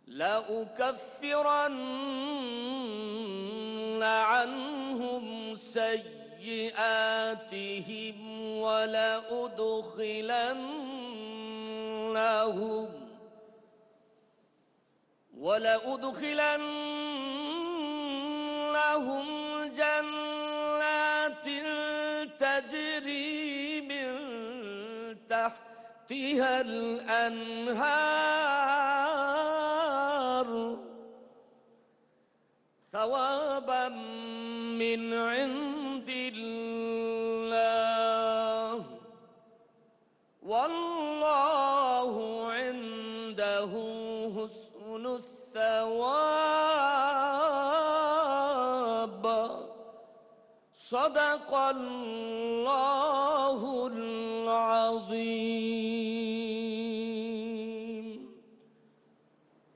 لأكفرن عنهم سيئاتهم ولأدخلنهم جنات تجري من تحتها الأنهار ثوابا من عند الله والله عنده حسن الثواب صدق الله العظيم।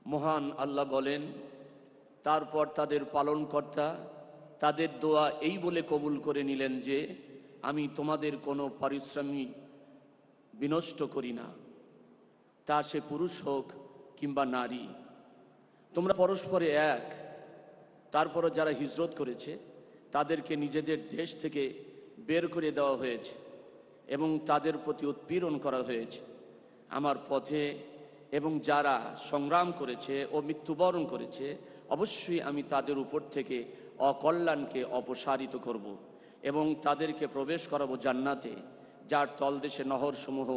মহান আল্লাহ বলেন, তারপর তাদের পালনকর্তা তাদের দোয়া এই বলে কবুল করে নিলেন যে আমি তোমাদের কোনো পারিশ্রমিক বিনষ্ট করি না, তা সে পুরুষ হোক কিংবা নারী। তোমরা পরস্পরে এক। তারপরও যারা হিজরত করেছে তাদেরকে নিজেদের দেশ থেকে বের করে দেওয়া হয়েছে এবং তাদের প্রতি উৎপীড়ন করা হয়েছে আমার পথে, এবং যারা সংগ্রাম করেছে ও মৃত্যুবরণ করেছে অবশ্যই আমি তাদের উপর থেকে অকল্যাণকে অপসারিত করব এবং তাদেরকে প্রবেশ করাবো জান্নাতে, যার তলদেশে নহরসমূহ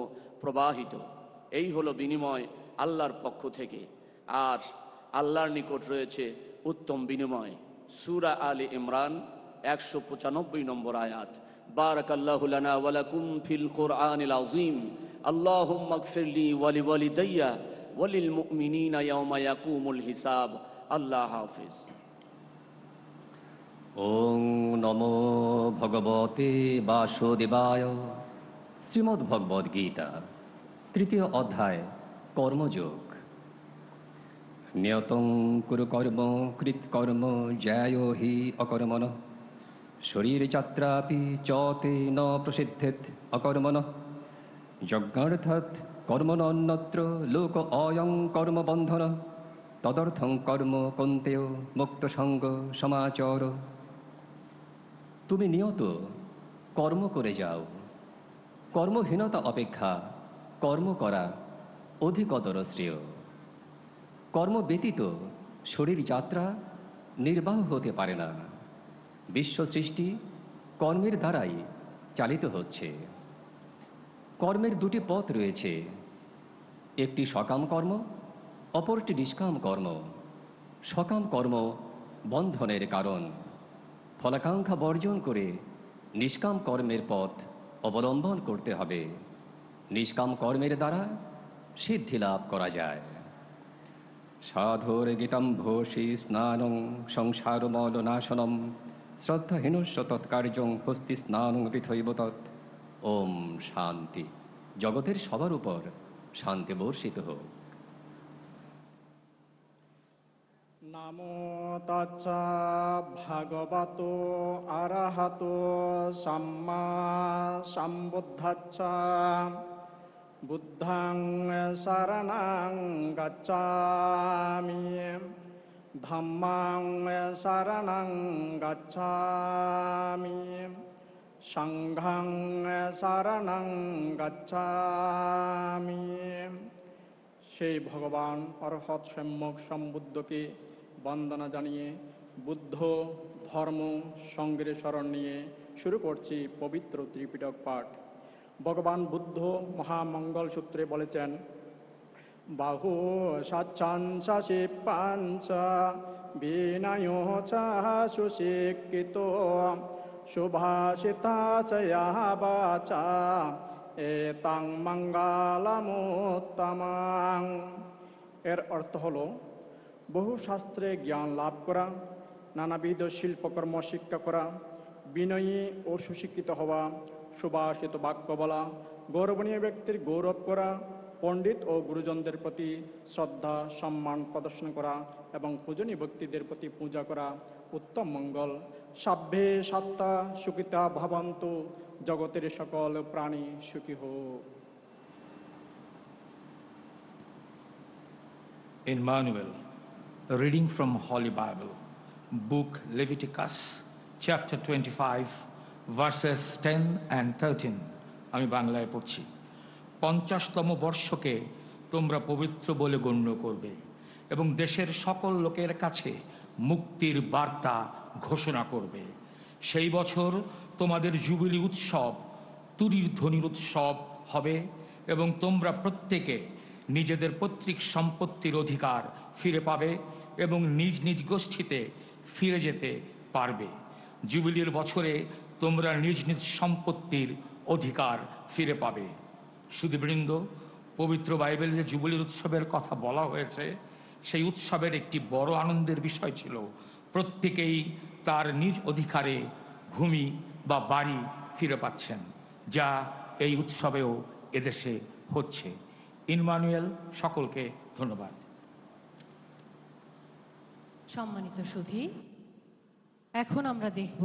প্রবাহিত। এই হলো বিনিময় আল্লাহর পক্ষ থেকে, আর আল্লাহর নিকট রয়েছে উত্তম বিনিময়। সূরা আলে ইমরান 195 নম্বর আয়াত। বারাকাল্লাহু লানা ওয়া লাকুম ফিল কুরআনিল আযীম। আল্লাহুম্মা গফিরলি ওয়া লিওয়ালিদাইয়া ওয়া লিল মুমিনিনা ইয়াওমা ইয়াকুমুল হিসাব। আল্লাহ হাফেজ। ওং নমো ভগবতে বাসুদেবায়। শ্রীমদ্ ভগবদ গীতা, তৃতীয় অধ্যায়, কর্মযোগ। নিয়তং কুরু কর্ম কৃৎকর্ম জ্যায়ো হি অকর্মণঃ শরীরযাত্রাপি চ তে ন প্রসিদ্ধেৎ অকর্মণঃ যজ্ঞার্থাৎ কর্মণন্যত্র লোক অয়ং কর্মবন্ধনঃ তদর্থং কর্ম কন্তেয় মুক্তসঙ্গ সমাচর। তুমি নিয়ত কর্ম করে যাও। কর্মহীনতা অপেক্ষা কর্ম করা অধিকতর শ্রেয়। কর্ম ব্যতীত শরীর যাত্রা নির্বাহ হতে পারে না। বিশ্ব সৃষ্টি কর্মের দ্বারাই চালিত হচ্ছে। কর্মের দুটি পথ রয়েছে, একটি সকাম কর্ম, অপরটি নিষ্কাম কর্ম। সকাম কর্ম বন্ধনের কারণ। ফলাকাঙ্ক্ষা বর্জন করে নিষ্কাম কর্মের পথ অবলম্বন করতে হবে। নিষ্কাম কর্মের দ্বারা সিদ্ধি লাভ করা যায়। সাধুর গীতাম্ভোষী স্নানং সংসারমলনাশনম শ্রদ্ধাহীনস্য তৎকার্যং হস্তি স্নানং পৃথৈব তৎ। ওম শান্তি। জগতের সবার উপর শান্তি বর্ষিত হোক। নামো তাচ্ছা ভাগবতো আরহাতো সাম্মা সম্বুদ্ধাচ্ছা। বুদ্ধং শরণং গচ্ছামি ধাম্মাং শরণং গচ্ছামি সংঘং শরণং গচ্ছামি। সেই ভগবান অরহৎ সম্যক সম্বুদ্ধকে বন্দনা জানিয়ে বুদ্ধ ধর্ম সঙ্গের শরণ নিয়ে শুরু করছি পবিত্র ত্রিপিটক পাঠ। ভগবান বুদ্ধ মহামঙ্গল সূত্রে বলেছেন, বাহু সাচ্ছাংশি পাঞ্চ বিনয়ো সুশিক্ষিত সুভাষিতা চয়া বাচা এতাং মঙ্গলমুত্তমাং। এর অর্থ হলো বহু শাস্ত্রে জ্ঞান লাভ করা, নানাবিধ শিল্পকর্ম শিক্ষা করা, বিনয়ী ও সুশিক্ষিত হওয়া, সুভাষিত বাক্য বলা, গৌরবনীয় ব্যক্তির গৌরব করা, পণ্ডিত ও গুরুজনদের প্রতি শ্রদ্ধা সম্মান প্রদর্শন করা এবং পূজনীয় ব্যক্তিদের প্রতি পূজা করা উত্তম মঙ্গল। সাভ্যে সত্তা সুখিতা ভবন্তু, জগতের সকল প্রাণী সুখী হোক। Emmanuel. A reading from Holy Bible, book Leviticus, chapter 25, verses 10 and 13. আমি বাংলায় পড়ছি। 50তম বর্ষকে তোমরা পবিত্র বলে গণ্য করবে এবং দেশের সকল লোকের কাছে মুক্তির বার্তা ঘোষণা করবে। সেই বছর তোমাদের জুবিলি উৎসব তুরির ধ্বনির উৎসব হবে এবং তোমরা প্রত্যেকে নিজেদের পৈতৃক সম্পত্তির অধিকার ফিরে পাবে এবং নিজ নিজ গোষ্ঠীতে ফিরে যেতে পারবে। জুবিলির বছরে তোমরা নিজ নিজ সম্পত্তির অধিকার ফিরে পাবে। শুধুবৃন্দ, পবিত্র বাইবেলে যে জুবিলির উৎসবের কথা বলা হয়েছে, সেই উৎসবের একটি বড় আনন্দের বিষয় ছিল প্রত্যেকেই তার নিজ অধিকারে ভূমি বা বাড়ি ফিরে পাচ্ছেন, যা এই উৎসবেও এদেশে হচ্ছে। ইম্মানুয়েল, সকলকে ধন্যবাদ। সম্মানিত সুধী, এখন আমরা দেখব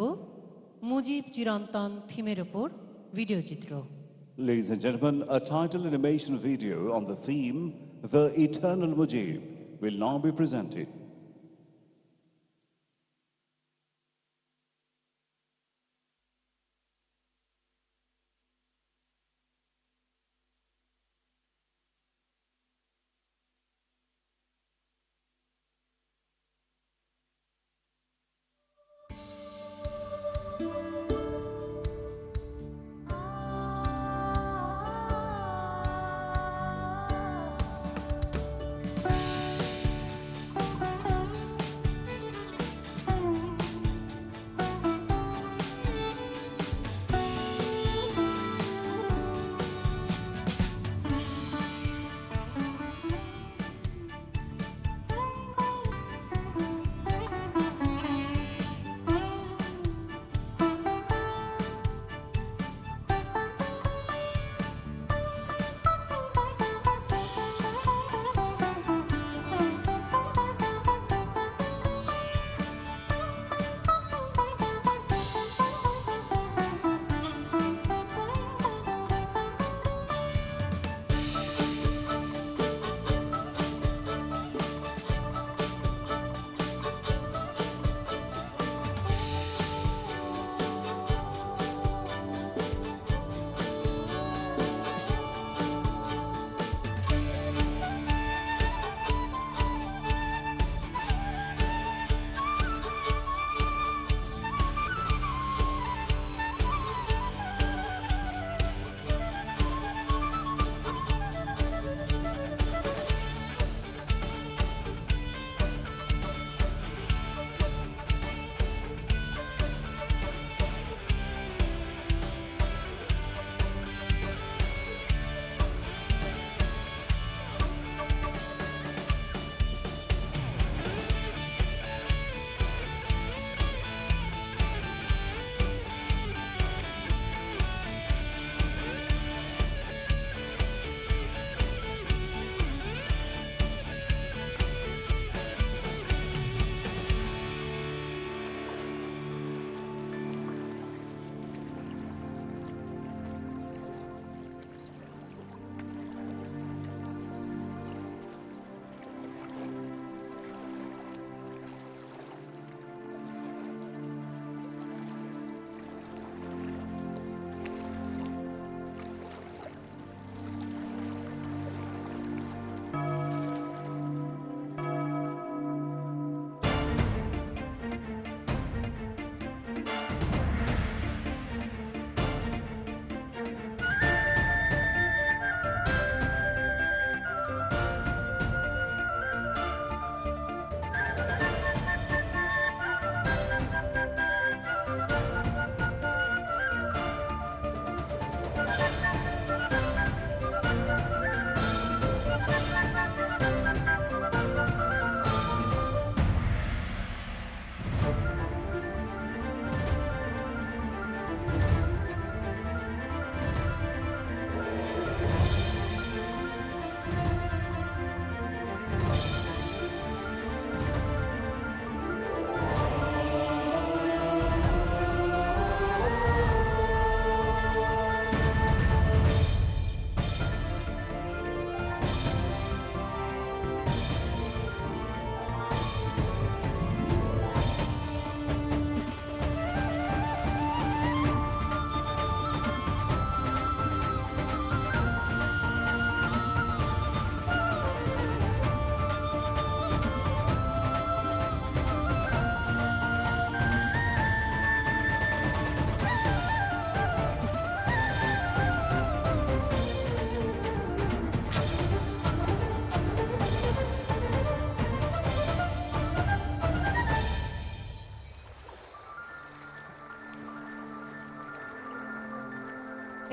মুজিব চিরন্তন থিমের উপর ভিডিও চিত্র। Ladies and gentlemen, a title animation video on the theme, The Eternal Mujib, will now be presented.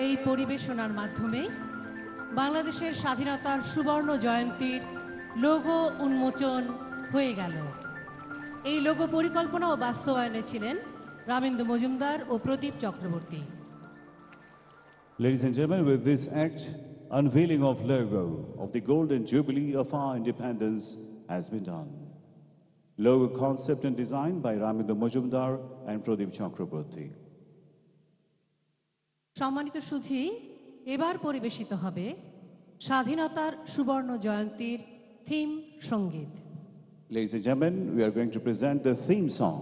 এই পরিবেশনার মাধ্যমে বাংলাদেশের স্বাধীনতার সুবর্ণ জয়ন্তীর লোগো উন্মোচন হয়ে গেল। এই লোগো পরিকল্পনা ও বাস্তবায়নে ছিলেন রামেন্দু মজুমদার ও প্রদীপ Chakraborty. Ladies and gentlemen, with this act, unveiling of logo of the Golden Jubilee of our independence has been done. Logo concept and design by Ramindu Majumdar and Pradeep Chakraborty. সম্মানিত সুধী, এবার পরিবেশিত হবে স্বাধীনতার সুবর্ণ জয়ন্তীর থিম সঙ্গীত। Ladies and gentlemen, we are going to present the theme song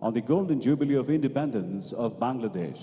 on the Golden Jubilee of Independence of Bangladesh.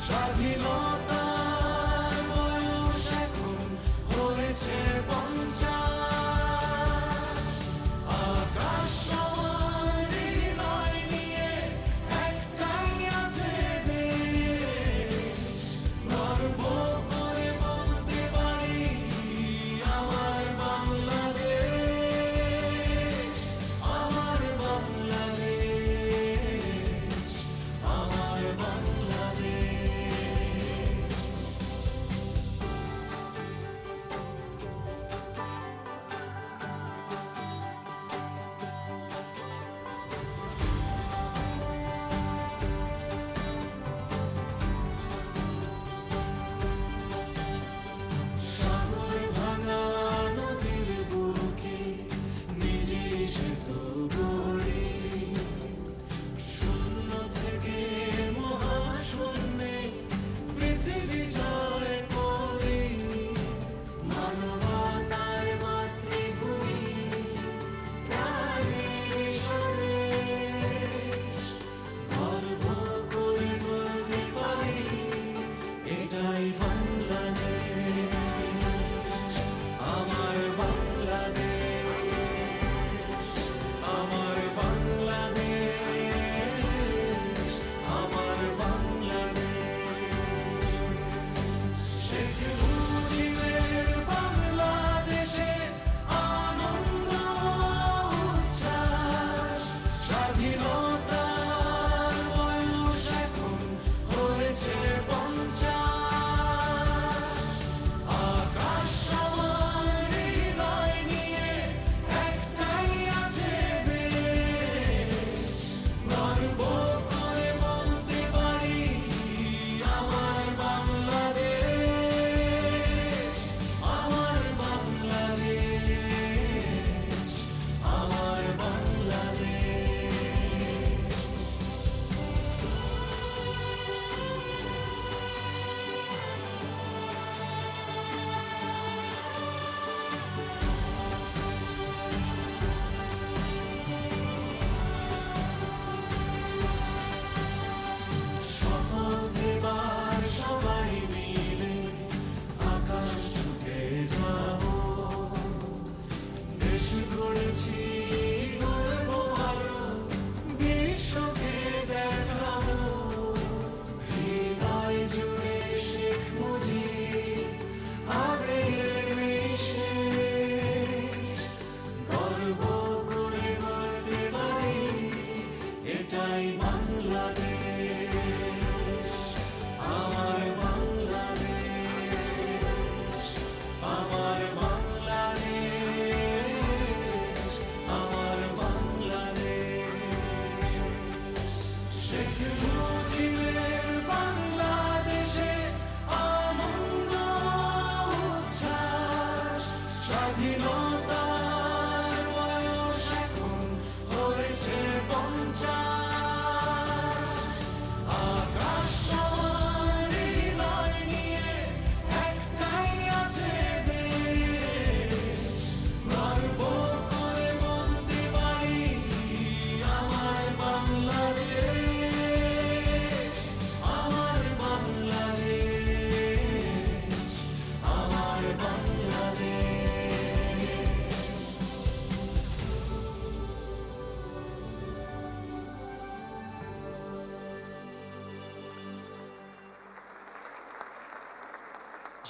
স্বাধীনতার বয়স এখন হয়েছে 50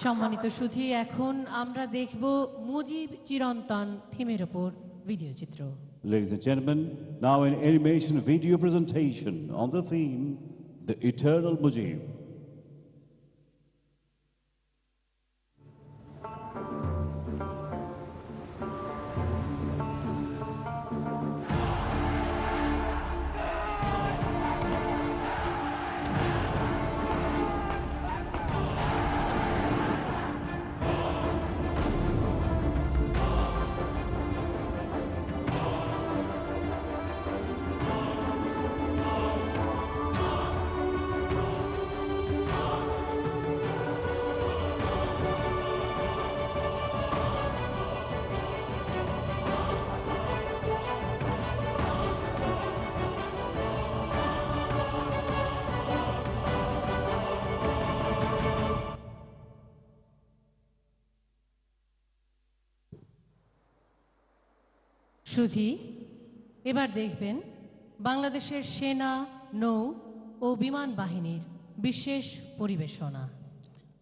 সম্মানিত সুধী, এখন আমরা দেখব মুজিব চিরন্তন থিমের ওপর ভিডিও চিত্র। Ladies and gentlemen, now an animation video presentation on the theme, The Eternal Mujib. সুধী, এবার দেখবেন বাংলাদেশের সেনা, নৌ ও বিমান বাহিনীর বিশেষ পরিবেশনা।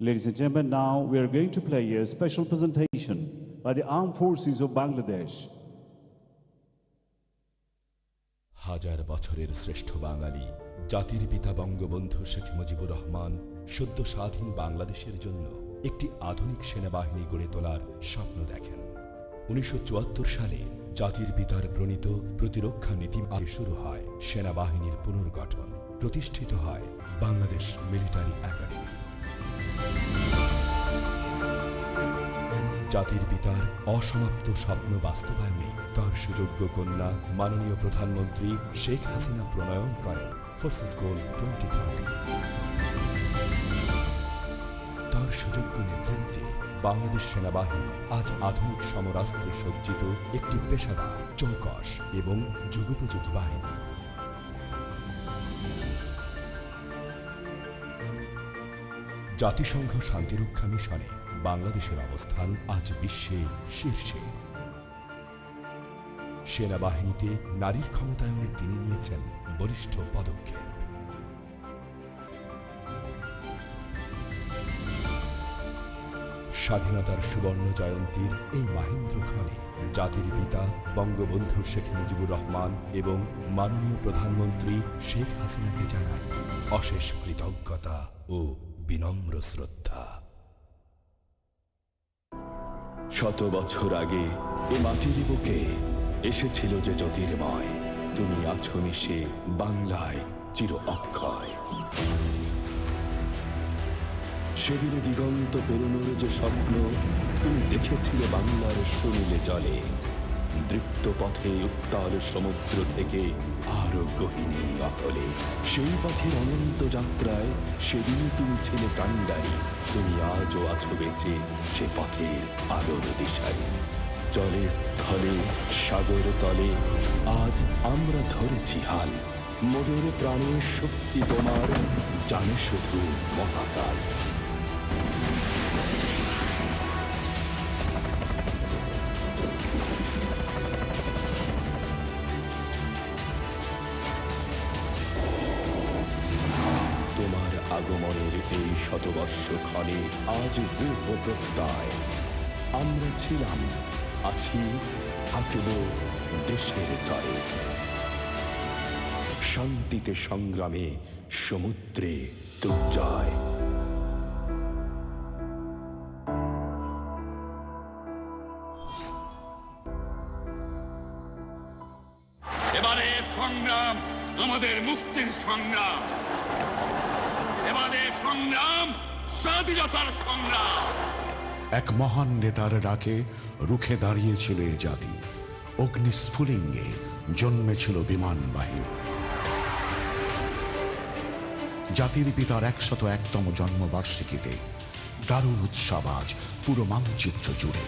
Ladies and gentlemen, now we are going to play a special presentation by the Armed Forces of Bangladesh. হাজার বছরের শ্রেষ্ঠ বাঙালি জাতির পিতা বঙ্গবন্ধু শেখ মুজিবুর রহমান সদ্য স্বাধীন বাংলাদেশের জন্য একটি আধুনিক সেনাবাহিনী গড়ে তোলার স্বপ্ন দেখেন। 1974 সালে জাতির পিতার প্রণীত প্রতিরক্ষা নীতি শুরু হয় সেনাবাহিনীর পুনর্গঠন, প্রতিষ্ঠিত হয় বাংলাদেশ মিলিটারি একাডেমি। জাতির পিতার অসমাপ্ত স্বপ্ন বাস্তবায়নে তার সুযোগ্য কন্যা মাননীয় প্রধানমন্ত্রী শেখ হাসিনা প্রণয়ন করেন ফোর্সেস গোল 2030। তার সুযোগ্য নেতৃত্বে বাংলাদেশ সেনাবাহিনী আজ আধুনিক সমরাস্ত্রে সজ্জিত একটি পেশাদার, চৌকস এবং যুগোপযোগী বাহিনী। জাতিসংঘ শান্তিরক্ষা মিশনে বাংলাদেশের অবস্থান আজ বিশ্বে শীর্ষে। সেনাবাহিনীতে নারীর ক্ষমতায়নে তিনি নিয়েছেন বলিষ্ঠ পদক্ষেপ। স্বাধীনতার সুবর্ণ জয়ন্তীর এই মাহেন্দ্রক্ষণে জাতির পিতা বঙ্গবন্ধু শেখ মুজিবুর রহমান এবং মাননীয় প্রধানমন্ত্রী শেখ হাসিনাকে জানাই অশেষ কৃতজ্ঞতা ও বিনম্র শ্রদ্ধা। 100 বছর আগে এ মাটির বুকে এসেছিল যে জ্যোতির্ময়, তুমি আছো মিশে বাংলায় চির অক্ষয়। সেদিন দিগন্ত পেরোনোর যে স্বপ্ন তুমি দেখেছিলে বাংলার সুনীলে জলে, দৃপ্ত পথে উত্তাল সমুদ্র থেকে আরো গহীনে অতলে। সেই পথের অনন্ত যাত্রায় সেদিন তুমি ছিলে কাণ্ডারি, তুমি আজও আছো বেঁচে সে পথের আলোর দিশারি। জলে স্থলে সাগর তলে আজ আমরা ধরেছি হাল, মোদের প্রাণের শক্তি তোমার জানে শুধু মহাকাল। তোমার আগমনের এই শতবর্ষ ক্ষণে আজ দৃঢ় প্রত্যয়, আমরা ছিলাম, আছি, থাকব দেশের তরে। শান্তিতে সংগ্রামে সমুদ্রে দুর্জয়। এবারে সংগ্রাম আমাদের মুক্তির সংগ্রাম, এবারে সংগ্রাম স্বাধীনতার সংগ্রাম। এক মহান নেতার ডাকে রুখে দাঁড়িয়েছিল এ জাতি, অগ্নিস্ফুলিঙ্গে জন্মেছিল বিমান বাহিনী। জাতির পিতার 101তম জন্মবার্ষিকীতে দারুণ উৎসব আজ পুরো মানচিত্র জুড়ে।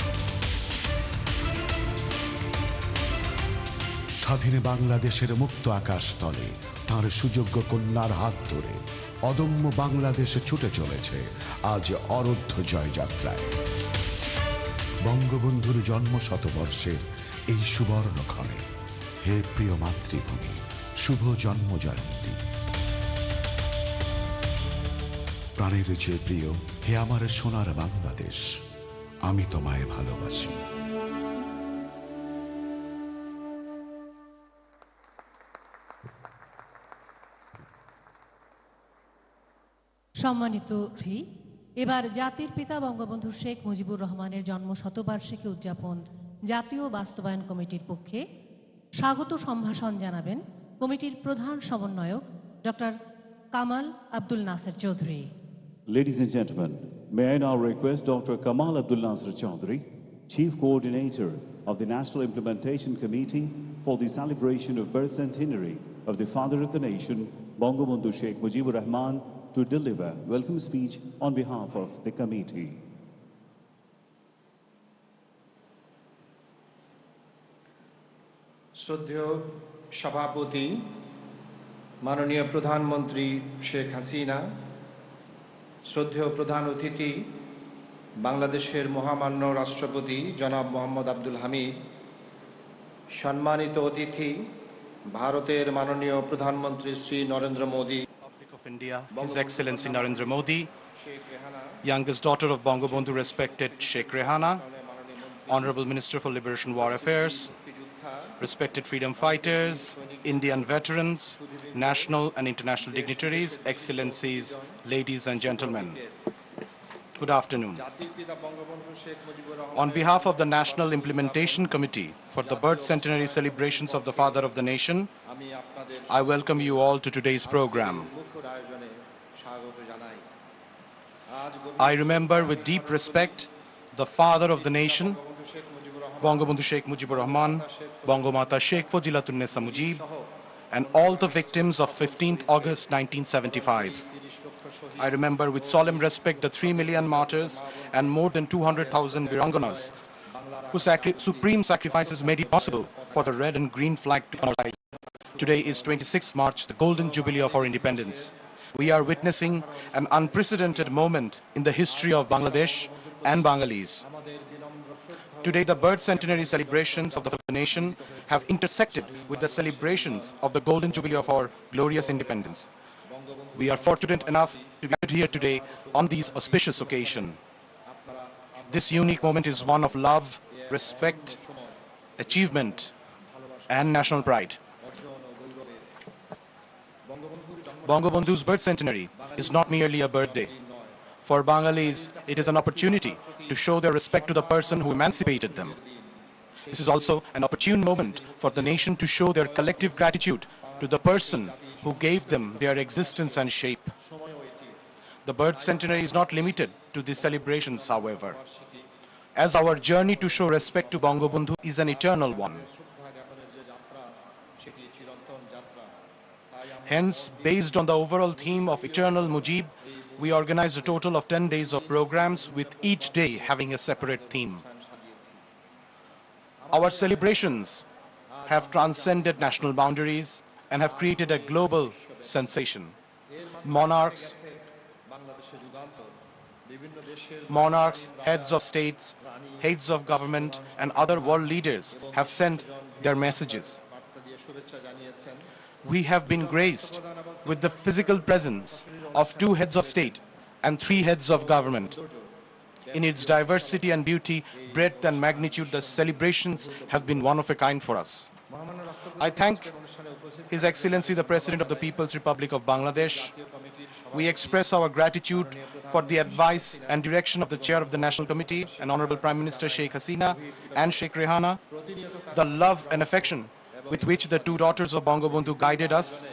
স্বাধীন বাংলাদেশের মুক্ত আকাশ তলে তাঁর সুযোগ্য কন্যার হাত ধরে অদম্য বাংলাদেশে ছুটে চলেছে আজ অরুদ্ধ জয়যাত্রায়। বঙ্গবন্ধুর জন্ম শতবর্ষের এই সুবর্ণক্ষণে হে প্রিয় মাতৃভূমি, শুভ জন্ম জয়ন্তী। প্রাণের চেয়ে প্রিয়, হে আমার সোনার বাংলাদেশ, আমি তোমায় ভালোবাসি। সম্মানিত শ্রী, এবার জাতির পিতা বঙ্গবন্ধু শেখ মুজিবুর রহমানের জন্ম শতবার্ষিকী উদযাপন জাতীয় বাস্তবায়ন কমিটির পক্ষে স্বাগত সম্ভাষণ জানাবেন কমিটির প্রধান সমন্বয়ক doctor Kamal Abdul Naser Chowdhury. Ladies and gentlemen, may I now request Dr. Kamal Abdul Nasir Chaudhary, Chief Coordinator of the National Implementation Committee for the celebration of birth centenary of the Father of the Nation, Bangabandhu Sheikh Mujibur Rahman, to deliver welcome speech on behalf of the committee. শ্রদ্ধেয় সভাপতি মাননীয় প্রধানমন্ত্রী শেখ হাসিনা, শ্রদ্ধেয় প্রধান অতিথি বাংলাদেশের মহামান্য রাষ্ট্রপতি জনাব মোহাম্মদ আব্দুল হামিদ, সম্মানিত অতিথি ভারতের মাননীয় প্রধানমন্ত্রী Shri Narendra Modi, of India, His Excellency Narendra Modi, youngest daughter of Bangabandhu respected Sheikh Rehana, Honorable Minister for Liberation War Affairs, respected freedom fighters, Indian veterans, national and international dignitaries, excellencies, ladies and gentlemen. Good afternoon. On behalf of the National Implementation Committee for the Birth Centenary celebrations of the Father of the Nation, I welcome you all to today's program. I remember with deep respect the Father of the Nation, Bangabandhu Sheikh Mujibur Rahman, Bangamata Sheikh Fazilatunnisa Mujib, and all the victims of 15th August 1975. I remember with solemn respect the 3 million martyrs and more than 200,000 Viranganas whose supreme sacrifices made it possible for the red and green flag to rise. Today is 26 March, the golden jubilee of our independence. We are witnessing an unprecedented moment in the history of Bangladesh and Bengalis. Today, the birth centenary celebrations of the nation have intersected with the celebrations of the golden jubilee of our glorious independence. We are fortunate enough to be here today on these auspicious occasion. This unique moment is one of love, respect, achievement, and national pride. Bangabandhu's birth centenary is not merely a birthday. For Bengalis, it is an opportunity to show their respect to the person who emancipated them. This is also an opportune moment for the nation to show their collective gratitude to the person who gave them their existence and shape. The birth centenary is not limited to these celebrations, however, as our journey to show respect to Bangabandhu is an eternal one. Hence, based on the overall theme of Eternal Mujib, we organized a total of 10 days of programs, with each day having a separate theme. Our celebrations have transcended national boundaries and have created a global sensation. Monarchs, heads of states, heads of government, and other world leaders have sent their messages. We have been graced with the physical presence of 2 heads of state and 3 heads of government. In its diversity and beauty, breadth and magnitude, the celebrations have been one of a kind for us. I thank His Excellency the President of the People's Republic of Bangladesh. We express our gratitude for the advice and direction of the Chair of the National Committee and Honorable Prime Minister Sheikh Hasina and Sheikh Rehana, the love and affection with which the 2 daughters of Bangabandhu guided us.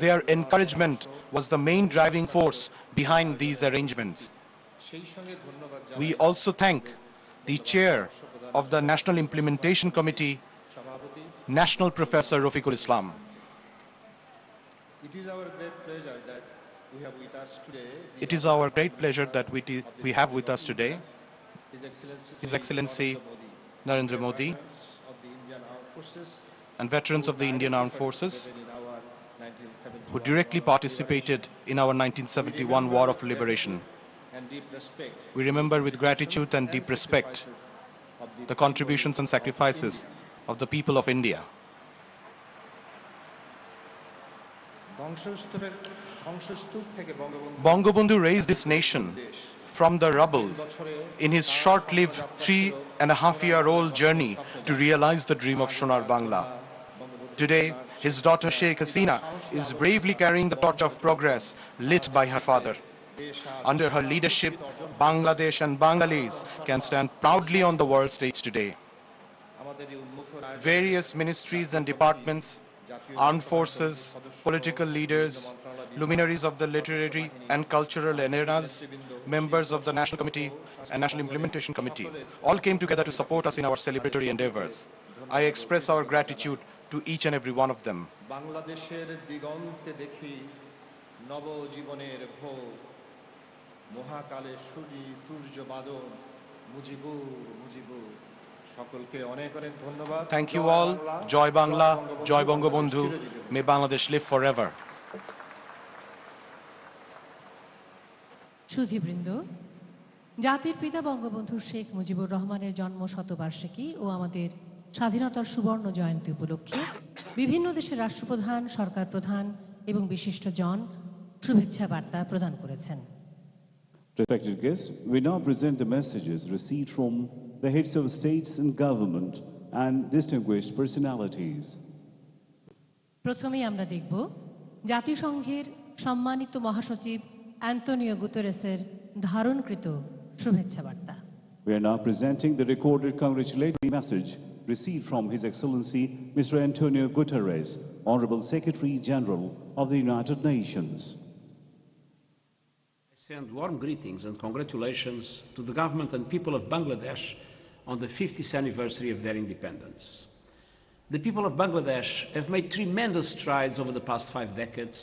Their encouragement was the main driving force behind these arrangements. We also thank the Chair of the National Implementation Committee, National Professor Rafiqul Islam. It is our great pleasure that we have with us today. It is our great pleasure that we have with us today His Excellency Narendra Modi and veterans of the Indian Armed Forces who directly participated in our 1971 War of Liberation. We remember with gratitude and deep respect the contributions and sacrifices of the people of India. Bangabandhu raised this nation from the rubble in his short-lived 3.5-year-old journey to realize the dream of Sonar Bangla. Today, his daughter Sheikh Hasina is bravely carrying the torch of progress lit by her father. Under her leadership, Bangladesh and Bengalis can stand proudly on the world stage today. Various ministries and departments, armed forces, political leaders, luminaries of the literary and cultural arenas, members of the National Committee and National Implementation Committee, all came together to support us in our celebratory endeavors. I express our gratitude to each and every one of them. Thank you all. Joy Bangla, Joy Bangabandhu. May Bangladesh live forever. সুধীবৃন্দ, জাতির পিতা বঙ্গবন্ধু শেখ মুজিবুর রহমানের জন্ম শতবার্ষিকী ও আমাদের স্বাধীনতার সুবর্ণ জয়ন্তী উপলক্ষে বিভিন্ন দেশের রাষ্ট্রপ্রধান, সরকার প্রধান এবং বিশিষ্টজন শুভেচ্ছা বার্তা প্রদান করেছেন। Respected guests, we now present the messages received from the heads of states and government and distinguished personalities. প্রথমেই আমরা দেখব জাতিসংঘের সম্মানিত মহাসচিব অ্যান্টোনিও গুতেরেসের ধারণকৃত শুভেচ্ছা বার্তা। We are now presenting the recorded congratulatory message received from His Excellency Mr. Antonio Guterres, Honorable Secretary General of the United Nations. I send warm greetings and congratulations to the government and people of Bangladesh on the 50th anniversary of their independence. The people of Bangladesh have made tremendous strides over the past 5 decades,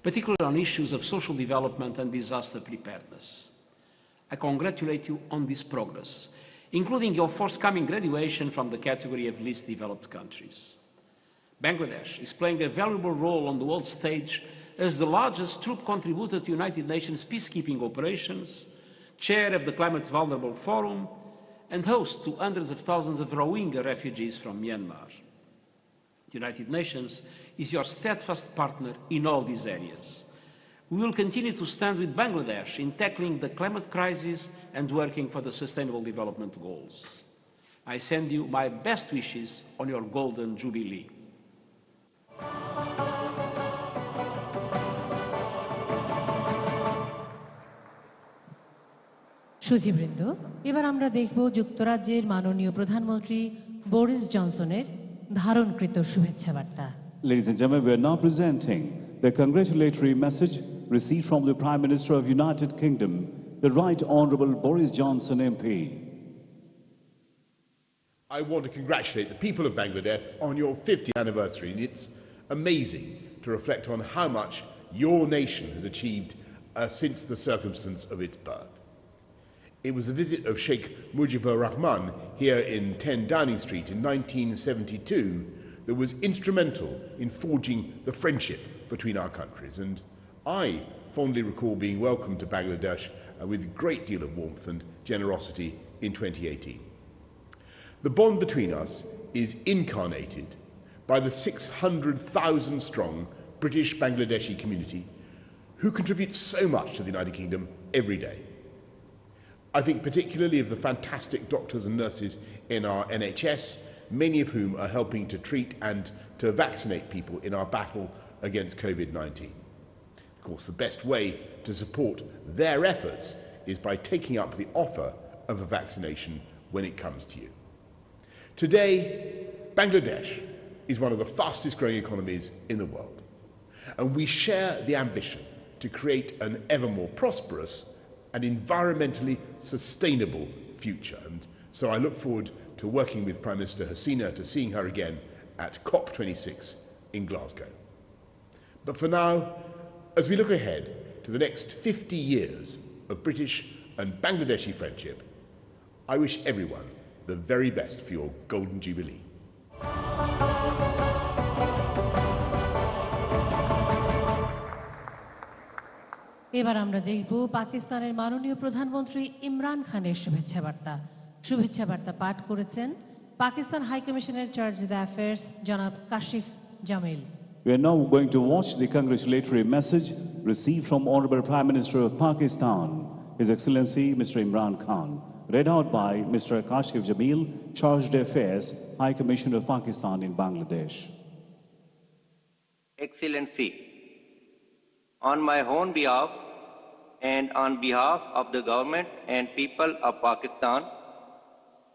particularly on issues of social development and disaster preparedness. I congratulate you on this progress, including your forthcoming graduation from the category of least developed countries. Bangladesh is playing a valuable role on the world stage as the largest troop contributor to United Nations peacekeeping operations, chair of the Climate Vulnerable Forum, and host to hundreds of thousands of Rohingya refugees from Myanmar. The United Nations is your steadfast partner in all these areas. We will continue to stand with Bangladesh in tackling the climate crisis and working for the Sustainable Development Goals. I send you my best wishes on your Golden Jubilee. সুধীবৃন্দ, এবার আমরা দেখব যুক্তরাজ্যের মাননীয় প্রধানমন্ত্রী Boris জনসনের ধারণকৃত শুভেচ্ছা বার্তা। Ladies and gentlemen, we are now presenting the congratulatory message received from the Prime Minister of United Kingdom, the Right Honourable Boris Johnson MP. I want to congratulate the people of Bangladesh on your 50th anniversary, and it's amazing to reflect on how much your nation has achieved since the circumstance of its birth. It was the visit of Sheikh Mujibur Rahman here in 10 Downing Street in 1972 that was instrumental in forging the friendship between our countries, and I fondly recall being welcomed to Bangladesh with a great deal of warmth and generosity in 2018. The bond between us is incarnated by the 600,000 strong British Bangladeshi community who contribute so much to the United Kingdom every day. I think particularly of the fantastic doctors and nurses in our NHS, many of whom are helping to treat and to vaccinate people in our battle against COVID-19. Of course, the best way to support their efforts is by taking up the offer of a vaccination when it comes to you. Today, Bangladesh is one of the fastest growing economies in the world, and we share the ambition to create an ever more prosperous and environmentally sustainable future. And so I look forward to working with Prime Minister Hasina, to seeing her again at COP26 in Glasgow. But for now, as we look ahead to the next 50 years of British and Bangladeshi friendship, I wish everyone the very best for your Golden Jubilee. এবার আমরা দেখব পাকিস্তানের মাননীয় প্রধানমন্ত্রী ইমরান খানের শুভেচ্ছা বার্তা। শুভেচ্ছা বার্তা পাঠ করেছেন পাকিস্তান হাই কমিশনের চার্জ দ্য অ্যাফেয়ার্স জনাব Kashif Jamil. We are now going to watch the congratulatory message received from Honorable Prime Minister of Pakistan, His Excellency Mr. Imran Khan, read out by Mr. Kashif Jamil, Chargé d'Affaires, High Commissioner of Pakistan in Bangladesh. Excellency, on my own behalf and on behalf of the government and people of Pakistan,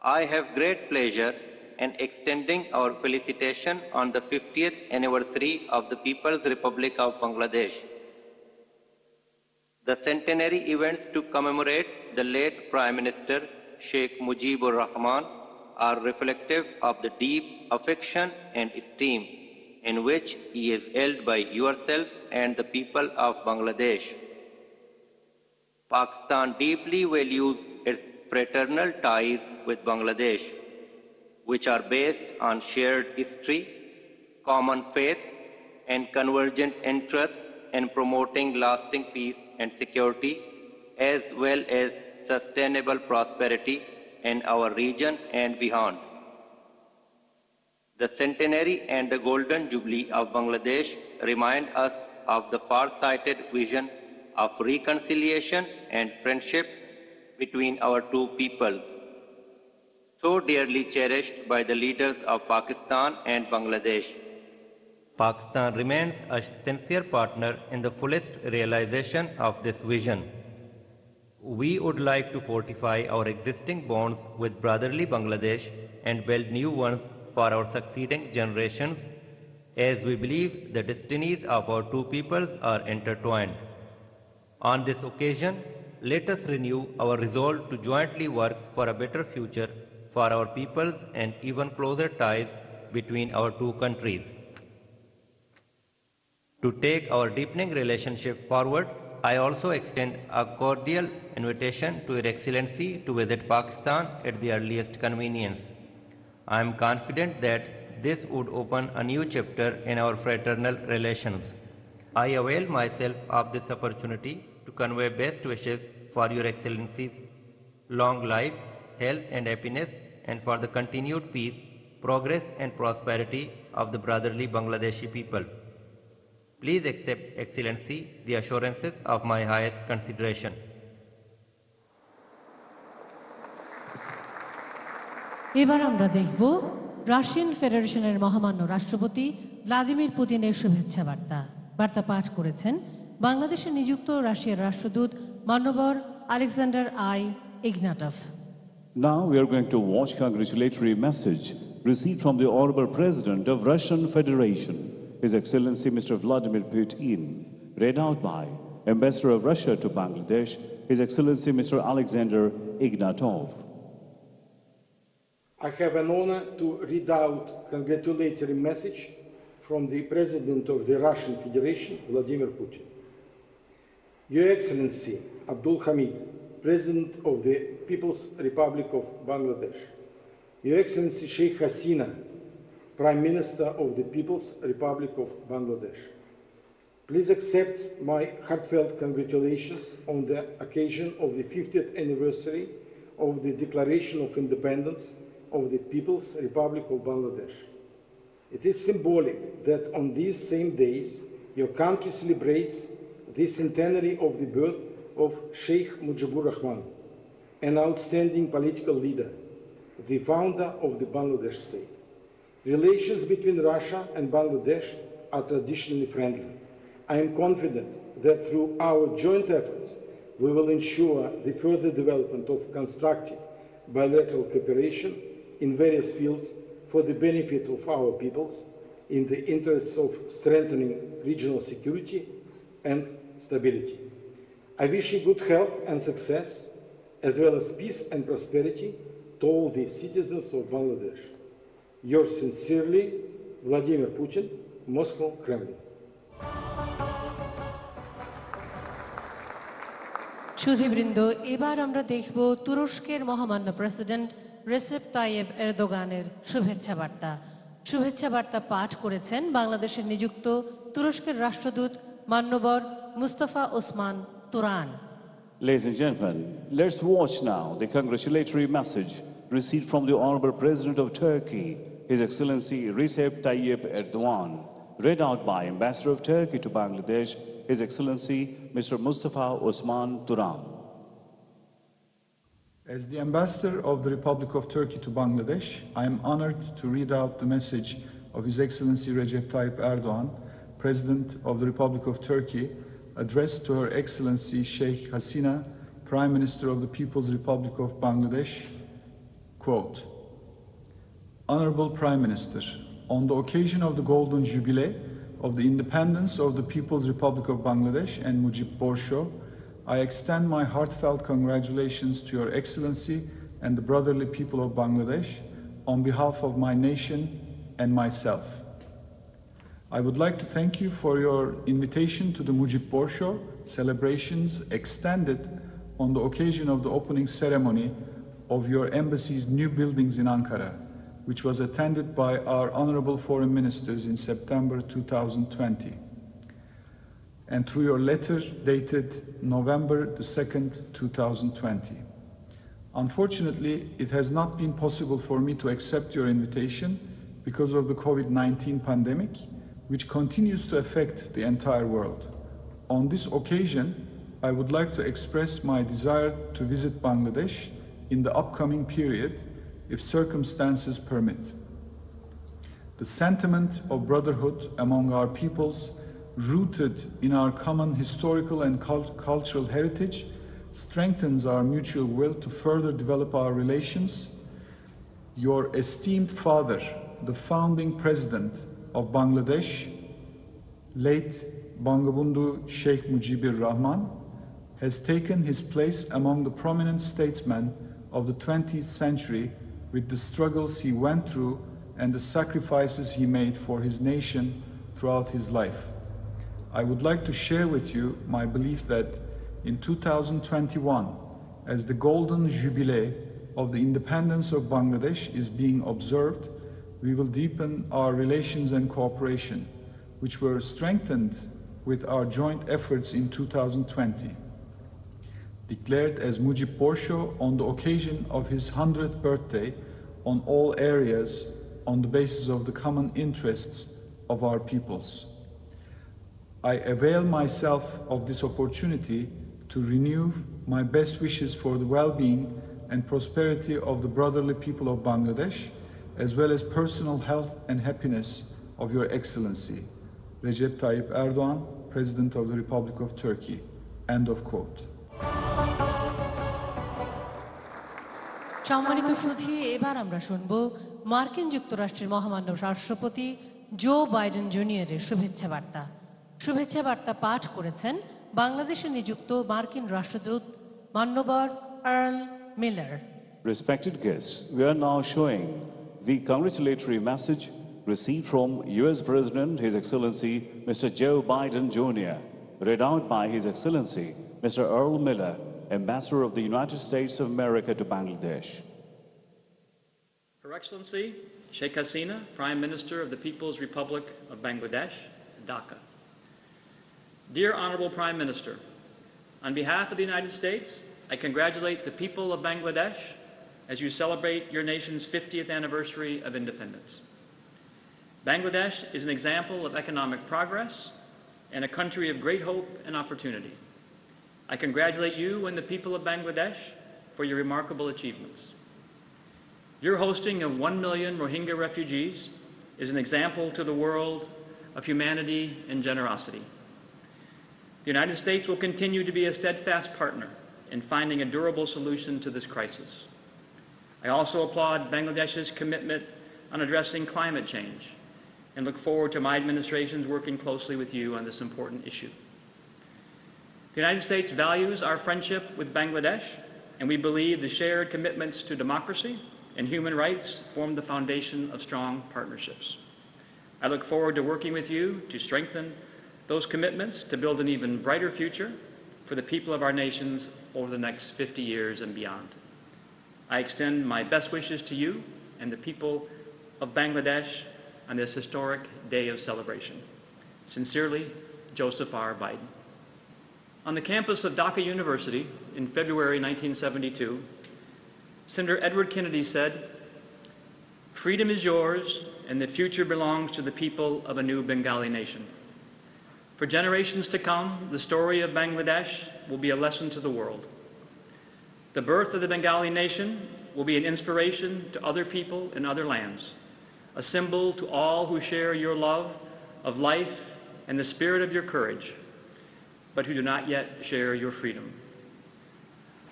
I have great pleasure in extending our felicitation on the 50th anniversary of the People's Republic of Bangladesh. The centenary events to commemorate the late Prime Minister Sheikh Mujibur Rahman are reflective of the deep affection and esteem in which he is held by yourself and the people of Bangladesh. Pakistan deeply values its fraternal ties with Bangladesh, which are based on shared history, common faith, and convergent interests in promoting lasting peace and security, as well as sustainable prosperity in our region and beyond. The centenary and the golden jubilee of Bangladesh remind us of the far-sighted vision of reconciliation and friendship between our two peoples, so dearly cherished by the leaders of Pakistan and Bangladesh. Pakistan remains a sincere partner in the fullest realization of this vision. We would like to fortify our existing bonds with brotherly Bangladesh and build new ones for our succeeding generations, as we believe the destinies of our two peoples are intertwined. On this occasion, let us renew our resolve to jointly work for a better future for our peoples and even closer ties between our two countries. To take our deepening relationship forward, I also extend a cordial invitation to Your Excellency to visit Pakistan at the earliest convenience. I am confident that this would open a new chapter in our fraternal relations. I avail myself of this opportunity to convey best wishes for Your Excellency's long life, health and happiness, and for the continued peace, progress and prosperity of the brotherly Bangladeshi people. Please accept, Excellency, the assurances of my highest consideration. এবার আমরা দেখব Russian ফেডারেশনের মহামান্য রাষ্ট্রপতি Vladimir পুতিনের শুভেচ্ছা বার্তা। বার্তা পাঠ করেছেন বাংলাদেশে নিযুক্ত রাশিয়ার রাষ্ট্রদূত মান্যবর Alexander I Ignatov. Now we are going to watch congratulatory message received from the Honorable President of Russian Federation, His Excellency Mr. Vladimir Putin, read out by Ambassador of Russia to Bangladesh, His Excellency Mr. Alexander Ignatov. I have an honor to read out congratulatory message from the President of the Russian Federation, Vladimir Putin. Your Excellency Abdul Hamid, President of the People's Republic of Bangladesh, Your Excellency Sheikh Hasina, Prime Minister of the People's Republic of Bangladesh, please accept my heartfelt congratulations on the occasion of the 50th anniversary of the Declaration of Independence of the People's Republic of Bangladesh. It is symbolic that on these same days your country celebrates the centenary of the birth of Sheikh Mujibur Rahman, an outstanding political leader, the founder of the Bangladesh state. Relations between Russia and Bangladesh are traditionally friendly. I am confident that through our joint efforts we will ensure the further development of constructive bilateral cooperation in various fields for the benefit of our peoples, in the interests of strengthening regional security and stability. I wish you good health and success, as well as peace and prosperity to all the citizens of Bangladesh. Yours sincerely, Vladimir Putin, Moscow, Kremlin. সুধীবৃন্দ, এবার আমরা দেখব তুরস্কের মহামান্য president Recep Tayyip এরদোগানের শুভেচ্ছা বার্তা। শুভেচ্ছা বার্তা পাঠ করেছেন বাংলাদেশের নিযুক্ত তুরস্কের রাষ্ট্রদূত মান্যবর Mustafa Osman Turan. Ladies and gentlemen, let's watch now the congratulatory message received from the Honorable President of Turkey, His Excellency Recep Tayyip Erdogan, read out by Ambassador of Turkey to Bangladesh, His Excellency Mr. Mustafa Osman Turan. As the Ambassador of the Republic of Turkey to Bangladesh, I am honored to read out the message of His Excellency Recep Tayyip Erdogan, President of the Republic of Turkey, addressed to Her Excellency Sheikh Hasina, Prime Minister of the People's Republic of Bangladesh. Quote, Honorable Prime Minister, on the occasion of the Golden Jubilee of the independence of the People's Republic of Bangladesh and Mujib Borsho, I extend my heartfelt congratulations to Your Excellency and the brotherly people of Bangladesh on behalf of my nation and myself. I would like to thank you for your invitation to the Mujib Borsho celebrations extended on the occasion of the opening ceremony of your embassy's new buildings in Ankara, which was attended by our honorable foreign ministers in September 2020, and through your letter dated November the 2nd, 2020. Unfortunately, it has not been possible for me to accept your invitation because of the COVID-19 pandemic, which continues to affect the entire world. On this occasion, I would like to express my desire to visit Bangladesh in the upcoming period if circumstances permit. The sentiment of brotherhood among our peoples, rooted in our common historical and cultural heritage, strengthens our mutual will to further develop our relations. Your esteemed father, the founding president of Bangladesh, late Bangabandhu Sheikh Mujibur Rahman, has taken his place among the prominent statesmen of the 20th century with the struggles he went through and the sacrifices he made for his nation throughout his life. I would like to share with you my belief that in 2021, as the Golden Jubilee of the independence of Bangladesh is being observed, we will deepen our relations and cooperation, which were strengthened with our joint efforts in 2020. Declared as Mujib Borsho on the occasion of his 100th birthday on all areas on the basis of the common interests of our peoples. I avail myself of this opportunity to renew my best wishes for the well-being and prosperity of the brotherly people of Bangladesh, as well as personal health and happiness of Your Excellency, Recep Tayyip Erdogan, President of the Republic of Turkey. End of quote. সম্মানিত সুধী, এবার আমরা শুনব মার্কিন যুক্তরাষ্ট্রের মহামান্য রাষ্ট্রপতি Joe Biden জুনিয়রের শুভেচ্ছা বার্তা পাঠ করেছেন বাংলাদেশে নিযুক্ত মার্কিন রাষ্ট্রদূত মান্যবর Earl Miller. Respected guests, we are now showing the congratulatory message received from U.S. President His Excellency Mr. Joe Biden Jr., read out by His Excellency Mr. Earl Miller, Ambassador of the United States of America to Bangladesh. Her Excellency Sheikh Hasina, Prime Minister of the People's Republic of Bangladesh, Dhaka. Dear Honorable Prime Minister, on behalf of the United States, I congratulate the people of Bangladesh as you celebrate your nation's 50th anniversary of independence. Bangladesh is an example of economic progress and a country of great hope and opportunity. I congratulate you and the people of Bangladesh for your remarkable achievements. Your hosting of 1 million Rohingya refugees is an example to the world of humanity and generosity. The United States will continue to be a steadfast partner in finding a durable solution to this crisis. I also applaud Bangladesh's commitment on addressing climate change and look forward to my administration's working closely with you on this important issue. The United States values our friendship with Bangladesh, and we believe the shared commitments to democracy and human rights form the foundation of strong partnerships. I look forward to working with you to strengthen those commitments to build an even brighter future for the people of our nations over the next 50 years and beyond. I extend my best wishes to you and the people of Bangladesh on this historic day of celebration. Sincerely, Joseph R. Biden. On the campus of Dhaka University in February 1972, Senator Edward Kennedy said, Freedom is yours, and the future belongs to the people of a new Bengali nation. For generations to come, the story of Bangladesh will be a lesson to the world. The birth of the Bengali nation will be an inspiration to other people in other lands, a symbol to all who share your love of life and the spirit of your courage, but who do not yet share your freedom.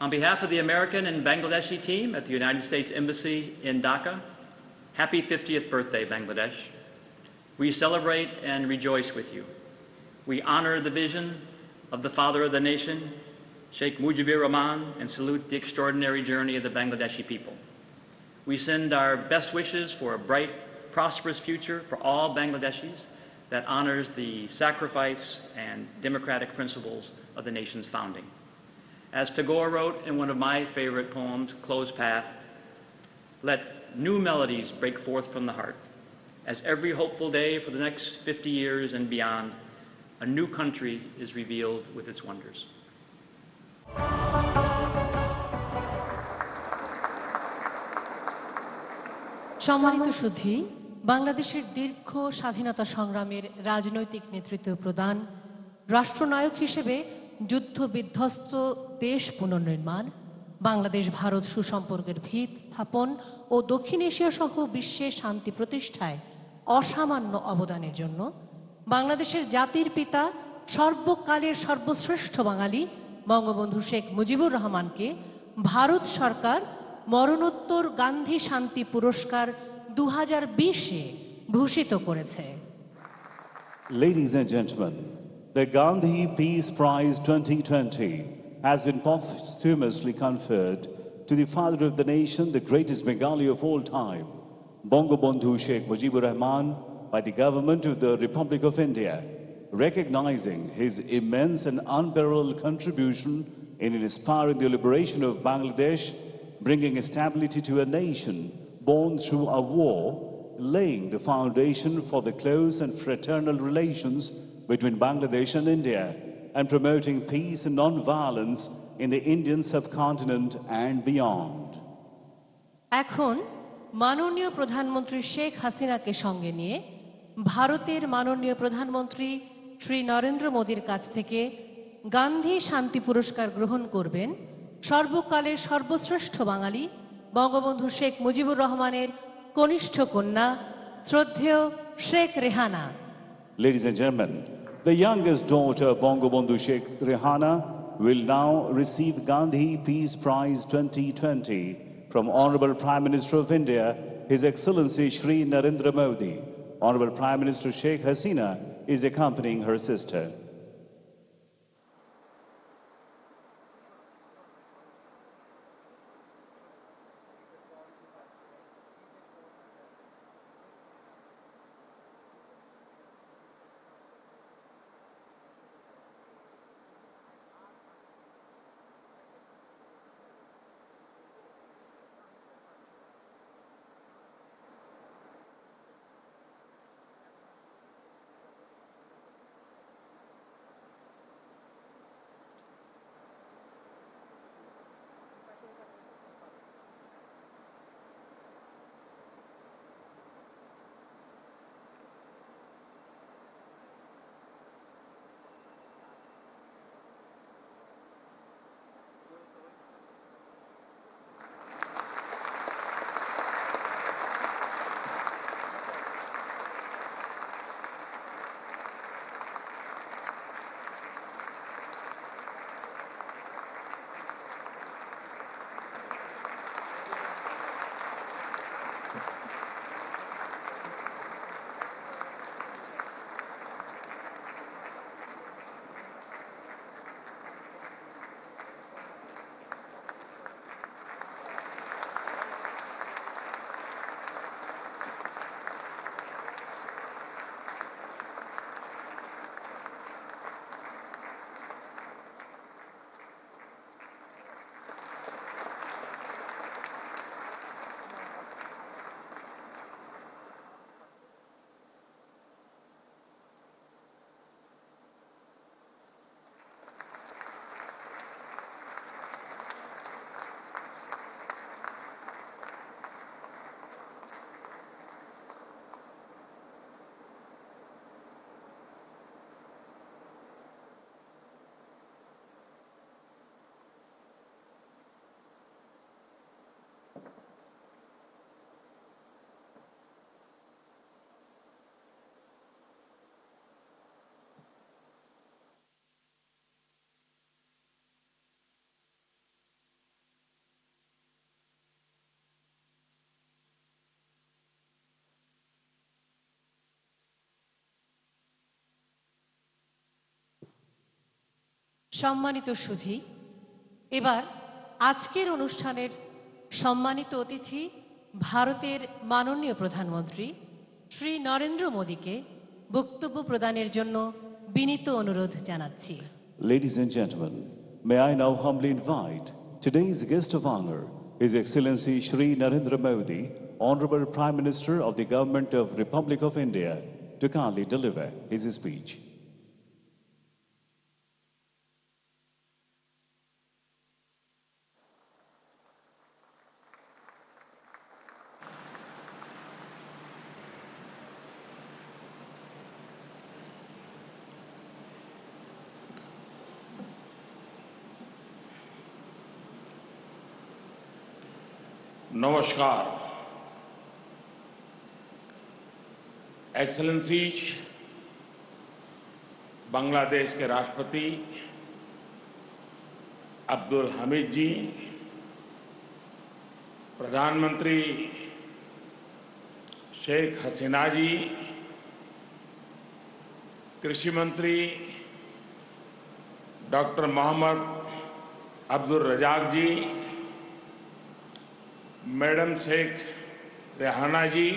On behalf of the American and Bangladeshi team at the United States Embassy in Dhaka, happy 50th birthday, Bangladesh. We celebrate and rejoice with you. We honor the vision of the father of the nation, Sheikh Mujibur Rahman, and salute the extraordinary journey of the Bangladeshi people. We send our best wishes for a bright, prosperous future for all Bangladeshis that honors the sacrifice and democratic principles of the nation's founding. As Tagore wrote in one of my favorite poems, Closed Path, let new melodies break forth from the heart, as every hopeful day for the next 50 years and beyond, a new country is revealed with its wonders. সম্মানিত সুধী, বাংলাদেশের দীর্ঘ স্বাধীনতা সংগ্রামের রাজনৈতিক নেতৃত্ব প্রদান, রাষ্ট্রনায়ক হিসেবে যুদ্ধ বিধ্বস্ত দেশ পুনর্নির্মাণ, বাংলাদেশ ভারত সুসম্পর্কের ভিত স্থাপন ও দক্ষিণ এশিয়া সহ বিশ্বে শান্তি প্রতিষ্ঠায় অসামান্য অবদানের জন্য বাংলাদেশের জাতির পিতা, সর্বকালের সর্বশ্রেষ্ঠ বাঙালি বঙ্গবন্ধু শেখ মুজিবুর রহমানকে ভারত সরকার মরণোত্তর গান্ধী শান্তি পুরস্কার 2020-এ ভূষিত করেছে। Ladies and gentlemen, the Gandhi Peace Prize 2020 has been posthumously conferred to the father of the nation, the greatest Bengali of all time, Bangabandhu Sheikh Mujibur Rahman, by the government of the Republic of India, recognizing his immense and unparalleled contribution in inspiring the liberation of Bangladesh, bringing stability to a nation born through a war, laying the foundation for the close and fraternal relations between Bangladesh and India, and promoting peace and non-violence in the Indian subcontinent and beyond. এখন মাননীয় প্রধানমন্ত্রী শেখ হাসিনাকে সঙ্গে নিয়ে ভারতের মাননীয় প্রধানমন্ত্রী শ্রী নরেন্দ্র মোদীর কাছ থেকে গান্ধী শান্তি পুরস্কার গ্রহণ করবেন সর্বকালের সর্বশ্রেষ্ঠ বাঙালি বঙ্গবন্ধু শেখ মুজিবুর রহমানের কনিষ্ঠ কন্যা শ্রদ্ধেয় Sheikh Rehana. Ladies and gentlemen, the youngest daughter Bangabandhu Sheikh Rehana will now receive Gandhi Peace Prize 2020 from Honorable Prime Minister of India, His Excellency Shri Narendra Modi. Honorable Prime Minister Sheikh Hasina is accompanying her sister. সম্মানিত সুধী, এবার আজকের অনুষ্ঠানের সম্মানিত অতিথি ভারতের মাননীয় প্রধানমন্ত্রী শ্রী নরেন্দ্র মোদীকে বক্তব্য প্রদানের জন্য বিনীত অনুরোধ জানাচ্ছি। Ladies and gentlemen, may I now humbly invite today's guest of honor, His Excellency Shri Narendra Modi, Honorable Prime Minister of the Government of Republic of India, to kindly deliver his speech. नमस्कार। Excellencies, Bangladesh के राष्ट्रपति अब्दुल हमीद जी, प्रधानमंत्री शेख हसीना जी, कृषि मंत्री doctor Mohammad Abdul Razzaq जी, madam Sheikh Rehana जी,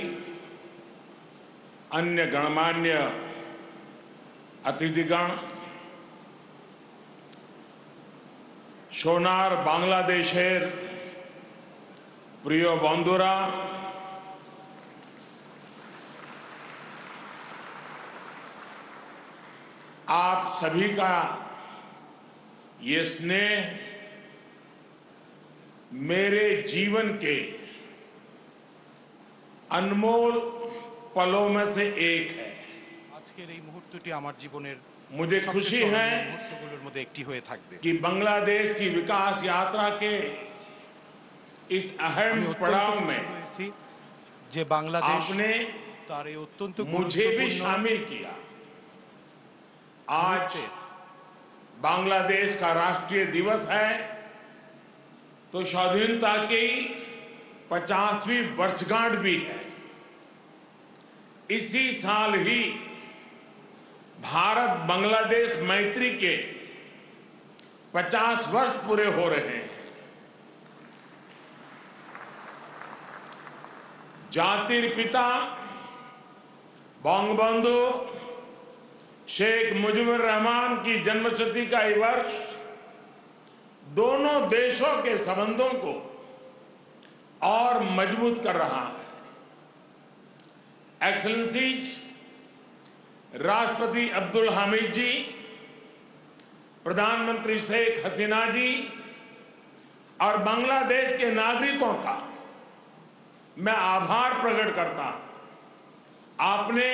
अन्य गणमान्य अतिथिगण, सोनार बांग्लादेशेर प्रिय बंधुरा, आप सभी का ये स्नेह मेरे जीवन के अनमोल पलों में से एक है। আজকের এই মুহূর্তটি আমার জীবনের मुझे खुशी है মুহূর্তগুলোর মধ্যে একটি হয়ে থাকবে। कि बांग्लादेश की विकास यात्रा के इस अहम पड़ाव में যে বাংলাদেশ आपने তার এই অত্যন্ত मुझे भी शामिल किया। आज बांग्लादेश का राष्ट्रीय दिवस है, तो स्वाधीनता की 50वीं वर्षगांठ भी है। इसी साल ही भारत बांग्लादेश मैत्री के 50 वर्ष पूरे हो रहे हैं। जातिर पिता बंगबंधु शेख मुजीबुर रहमान की जन्मशती का ये वर्ष दोनों देशों के संबंधों को और मजबूत कर रहा है। एक्सेलेंसीज, राष्ट्रपति अब्दुल हामिद जी, प्रधानमंत्री शेख हसीना जी और बांग्लादेश के नागरिकों का मैं आभार प्रकट करता हूं। आपने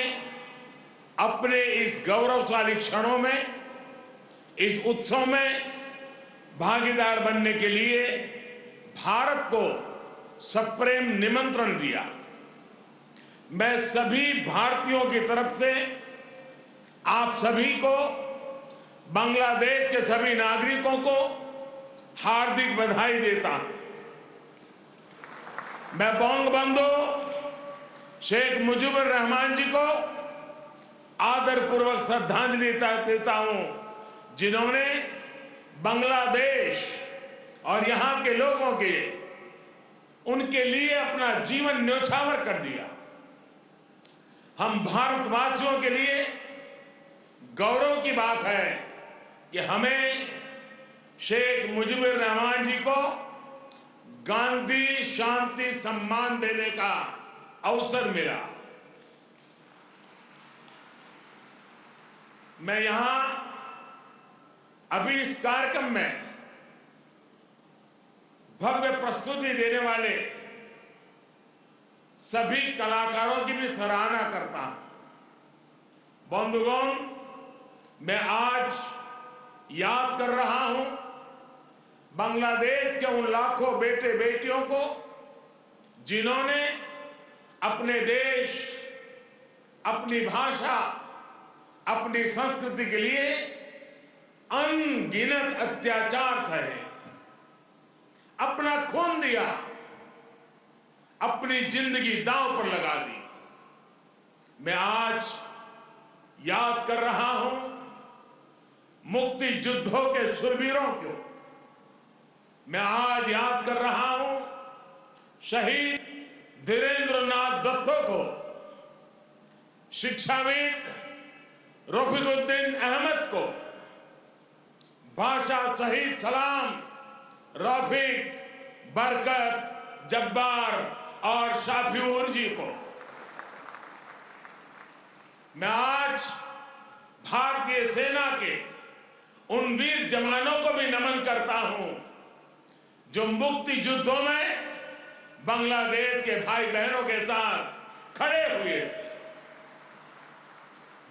अपने इस गौरवशाली क्षणों में, इस उत्सव में भागीदार बनने के लिए भारत को सप्रेम निमंत्रण दिया। मैं सभी भारतीयों की तरफ से आप सभी को, बांग्लादेश के सभी नागरिकों को हार्दिक बधाई देता हूं। मैं बंगबंधु शेख मुजीबुर रहमान जी को आदरपूर्वक श्रद्धांजलि देता हूं, जिन्होंने बांग्लादेश और यहां के लोगों के उनके लिए अपना जीवन न्यौछावर कर दिया। हम भारतवासियों के लिए गौरव की बात है कि हमें शेख मुजीबुर रहमान जी को गांधी शांति सम्मान देने का अवसर मिला। मैं यहां अभी इस कार्यक्रम में भव्य प्रस्तुति देने वाले सभी कलाकारों की भी सराहना करता हूं। बंधुगण, मैं आज याद कर रहा हूं बांग्लादेश के उन लाखों बेटे बेटियों को जिन्होंने अपने देश, अपनी भाषा, अपनी संस्कृति के लिए अनगिनत अत्याचार सहे, अपना खून दिया, अपनी जिंदगी दांव पर लगा दी। मैं आज याद कर रहा हूं मुक्ति युद्धों के शूरवीरों को मैं आज याद कर रहा हूं। शहीद धीरेन्द्र नाथ दत्तो को, शिक्षाविद रफीकुद्दीन अहमद को, भाषा शहीद सलाम, रफीक, बरकत, जब्बार और शाफिऊर जी को मैं आज भारतीय सेना के उन वीर जवानों को भी नमन करता हूं जो मुक्ति युद्धों में बांग्लादेश के भाई बहनों के साथ खड़े हुए थे,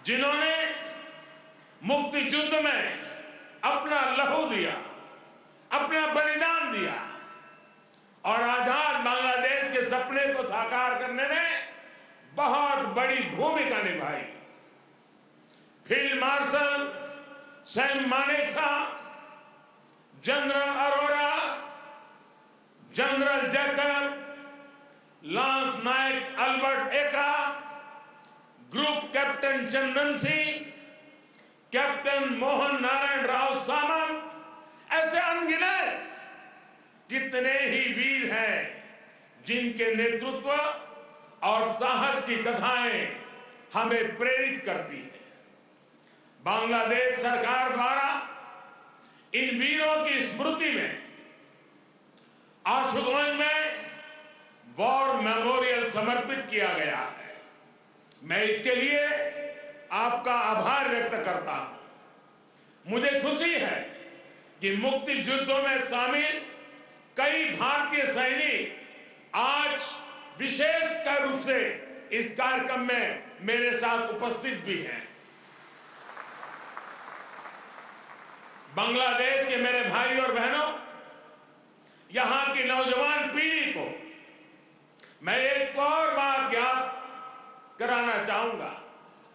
जिन्होंने मुक्ति युद्ध में अपना लहू दिया, अपना बलिदान दिया और आजाद बांग्लादेश के सपने को साकार करने में बहुत बड़ी भूमिका निभाई। Field marshal Sam Manekshaw, general Arora, general Jacob, lance Naik Albert Ekka, group captain Chandan Singh, captain Mohan Narayan Rao Samant, ऐसे अनगिनत कितने ही वीर हैं जिनके नेतृत्व और साहस की कथाएं हमें प्रेरित करती हैं। बांग्लादेश सरकार द्वारा इन वीरों की स्मृति में आशुगंज में वॉर मेमोरियल समर्पित किया गया है। मैं इसके लिए आपका आभार व्यक्त करता हूं। मुझे खुशी है कि मुक्ति युद्धों में शामिल कई भारतीय सैनिक आज विशेष रूप से इस कार्यक्रम में मेरे साथ उपस्थित भी हैं। बांग्लादेश के मेरे भाई और बहनों, यहां की नौजवान पीढ़ी को मैं एक और बात याद कराना चाहूंगा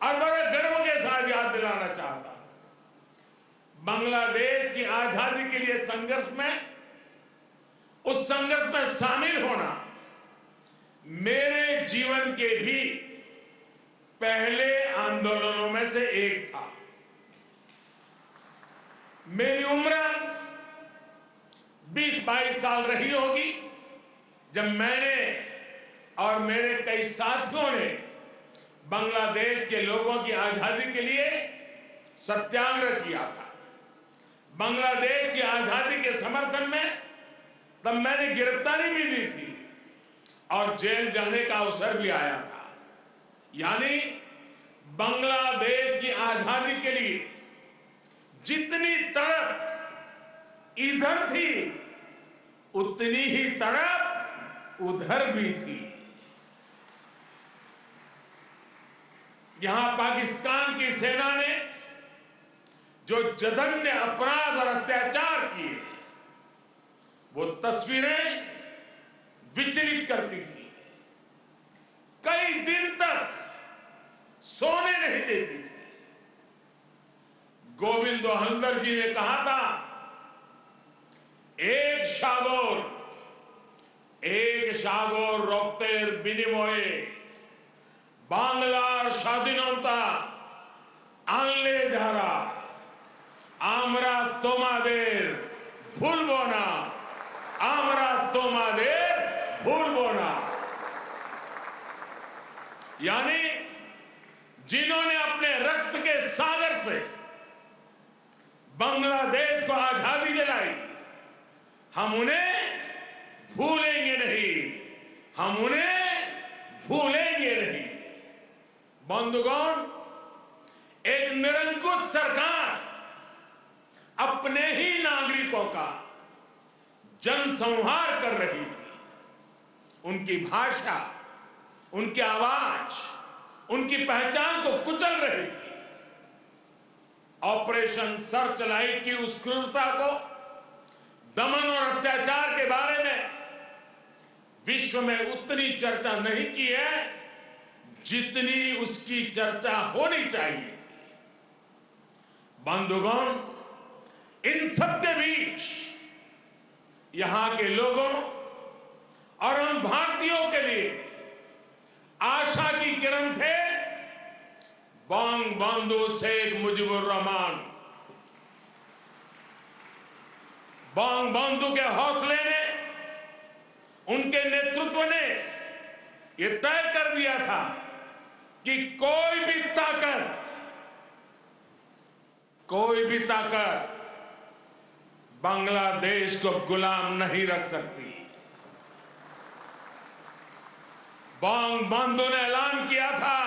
और बड़े गर्व के साथ याद दिलाना चाहता हूं। बांग्लादेश की आजादी के लिए संघर्ष में, उस संघर्ष में शामिल होना मेरे जीवन के भी पहले आंदोलनों में से एक था। मेरी उम्र 20-22 साल रही होगी जब मैंने और मेरे कई साथियों ने बांग्लादेश के लोगों की आजादी के लिए सत्याग्रह किया था। बांग्लादेश की आजादी के समर्थन में तब मैंने गिरफ्तारी भी दी थी और जेल जाने का अवसर भी आया था। यानी बांग्लादेश की आजादी के लिए जितनी तड़प इधर थी उतनी ही तड़प उधर भी थी। यहां पाकिस्तान की सेना ने जो जघन्य अपराध और अत्याचार किए वो तस्वीरें विचलित करती थी। कई दिन तक सोने नहीं देती थी। गोविंद हल्दर जी ने कहा था, एक সাগর রক্তের বিনিময়ে বাংলার স্বাধীনতা আনলে যারা, আমরা তোমাদের ভুলব না, আমরা তোমাদের ভুলব না। यानी जिन्होंने अपने रक्त के सागर से बांग्लादेश को आजादी दिलाई, हम उन्हें भूलेंगे नहीं, हम उन्हें भूलेंगे नहीं। बंधुगण, एक निरंकुश सरकार अपने ही नागरिकों का जनसंहार कर रही थी। उनकी भाषा, उनकी आवाज, उनकी पहचान को कुचल रही थी। ऑपरेशन सर्च लाइट की उस क्रूरता को, दमन और अत्याचार के बारे में विश्व में उतनी चर्चा नहीं की है जितनी उसकी चर्चा होनी चाहिए थी। बंधुगण, इन सबके बीच यहां के लोगों और हम भारतीयों के लिए आशा की किरण थे बंगबंधु शेख मुजीबुर रहमान। बंधु के हौसले ने, उनके नेतृत्व ने यह तय कर दिया था कि कोई भी ताकत बांग्लादेश को गुलाम नहीं रख सकती। बंधु ने ऐलान किया था,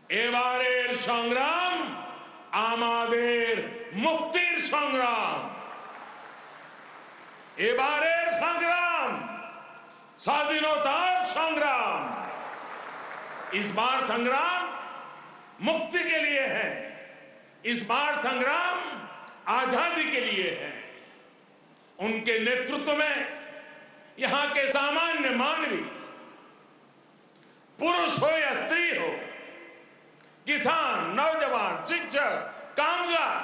एबारेर संग्राम आमादेर मुक्तिर संग्राम। एबारेर संग्राम स्वाधीनतार संग्राम। इस बार संग्राम मुक्ति के लिए है, इस बार संग्राम आजादी के लिए है। उनके नेतृत्व में यहां के सामान्य मानवी, पुरुष हो या स्त्री हो, किसान, नौजवान, शिक्षक, कामगार,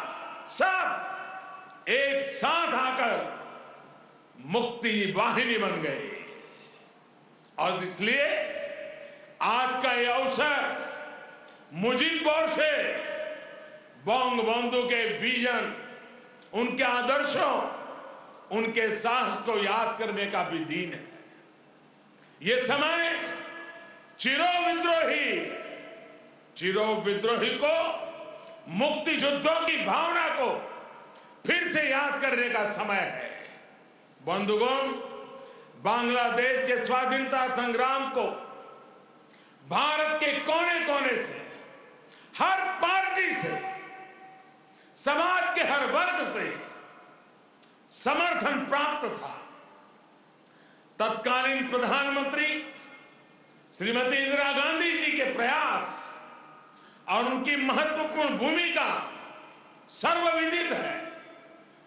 सब एक साथ आकर मुक्ति वाहिनी बन गए। और इसलिए आज का यह अवसर मुजीब से बंधु के विजन, उनके आदर्शों, उनके साहस को याद करने का भी दिन है। ये समय चिरो विद्रोही को, मुक्ति युद्धों की भावना को फिर से याद करने का समय है। बंधुगण, बांग्लादेश के स्वाधीनता संग्राम को भारत के कोने कोने से, हर पार्टी से, समाज के हर वर्ग से समर्थन प्राप्त था। तत्कालीन प्रधानमंत्री श्रीमती इंदिरा गांधी जी के प्रयास और उनकी महत्वपूर्ण भूमिका सर्वविदित है।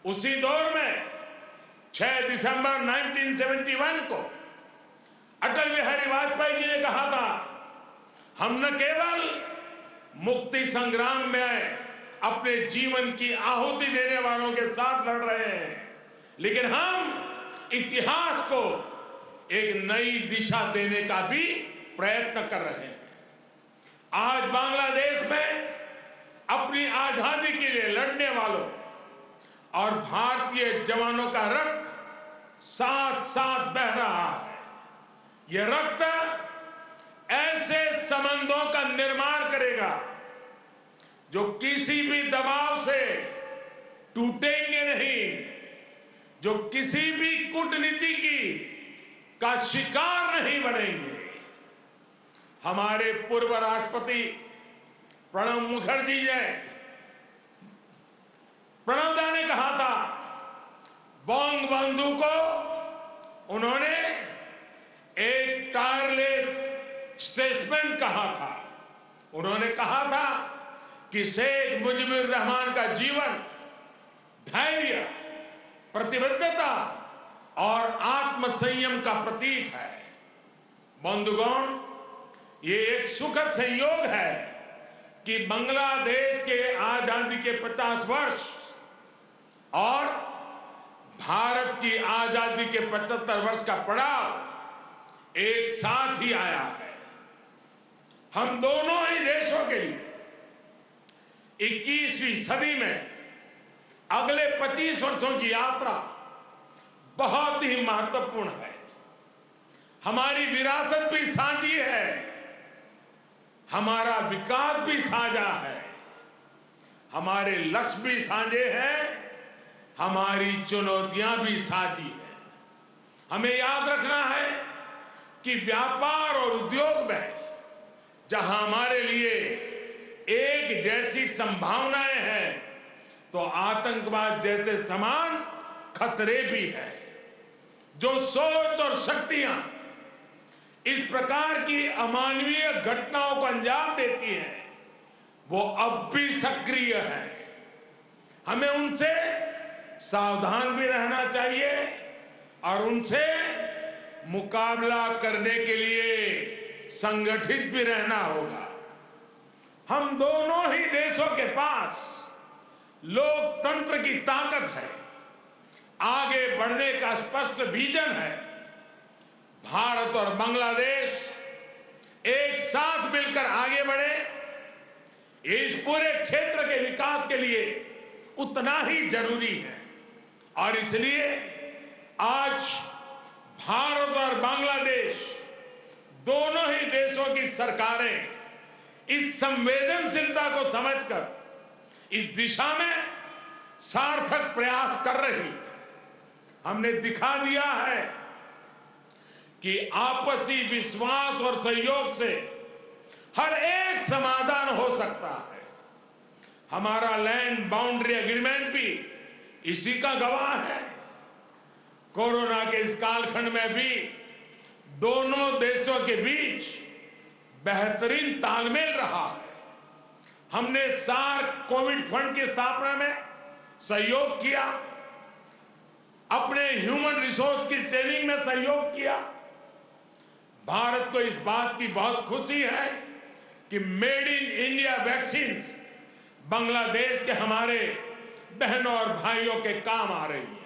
उसी दौर में 6 दिसंबर 1971 को अटल बिहारी वाजपेयी जी ने कहा था, हम न केवल मुक्ति संग्राम में अपने जीवन की आहुति देने वालों के साथ लड़ रहे हैं, लेकिन हम इतिहास को एक नई दिशा देने का भी प्रयत्न कर रहे हैं। आज बांग्लादेश में अपनी आजादी के लिए लड़ने वालों और भारतीय जवानों का रक्त साथ साथ बह रहा है। यह रक्त ऐसे संबंधों का निर्माण करेगा जो किसी भी दबाव से टूटेंगे नहीं, जो किसी भी कूटनीति का शिकार नहीं बनेंगे। हमारे पूर्व राष्ट्रपति प्रणब मुखर्जी जी, प्रणबदा ने कहा था, बंधु को उन्होंने एक टायरलेस स्टेटसमैन कहा था। उन्होंने कहा था कि शेख मुजीबुर रहमान का जीवन धैर्य, प्रतिबद्धता और आत्मसंयम का प्रतीक है। बंधुगण, ये एक सुखद संयोग है कि बांग्लादेश के आजादी के 50 वर्ष और भारत की आजादी के 75 वर्ष का पड़ाव एक साथ ही आया है। हम दोनों ही देशों के लिए 21वीं सदी में अगले 25 वर्षों की यात्रा बहुत ही महत्वपूर्ण है। हमारी विरासत भी साझी है, हमारा विकास भी साझा है, हमारे लक्ष्य भी साझे हैं, हमारी चुनौतियां भी साझी है। हमें याद रखना है कि व्यापार और उद्योग में जहां हमारे लिए एक जैसी संभावनाएं हैं, तो आतंकवाद जैसे समान खतरे भी हैं। जो सोच और शक्तियां इस प्रकार की अमानवीय घटनाओं को अंजाम देती हैं, वो अब भी सक्रिय है। हमें उनसे सावधान भी रहना चाहिए और उनसे मुकाबला करने के लिए संगठित भी रहना होगा। हम दोनों ही देशों के पास लोकतंत्र की ताकत है, आगे बढ़ने का स्पष्ट विजन है। भारत और बांग्लादेश एक साथ मिलकर आगे बढ़े, इस पूरे क्षेत्र के विकास के लिए उतना ही जरूरी है। और इसलिए आज भारत और बांग्लादेश दोनों ही देशों की सरकारें इस संवेदनशीलता को समझकर इस दिशा में सार्थक प्रयास कर रही है। हमने दिखा दिया है कि आपसी विश्वास और सहयोग से हर एक समाधान हो सकता है। हमारा लैंड बाउंड्री एग्रीमेंट भी इसी का गवाह है। कोरोना के इस कालखंड में भी दोनों देशों के बीच बेहतरीन तालमेल रहा है। हमने सार्क कोविड फंड की स्थापना में सहयोग किया, अपने ह्यूमन रिसोर्स की ट्रेनिंग में सहयोग किया। भारत को इस बात की बहुत खुशी है कि made in India vaccine Bangladesh के हमारे बहनों और भाइयों के काम आ रही है।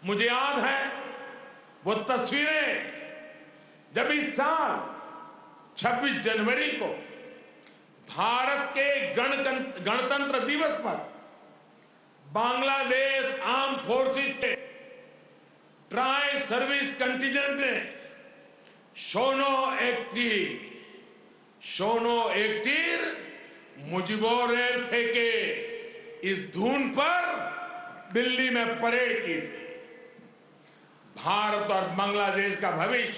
मुझे याद है वो तस्वीरें जब इस साल 26 जनवरी को भारत के गणतंत्र दिवस पर बांग्लादेश आर्म फोर्सेस के ट्राई सर्विस कंटिजेंट ने शोनो एकटीर मुजिबोरेर थे के इस धुन पर दिल्ली में परेड की थी। भारत और बांग्लादेश का भविष्य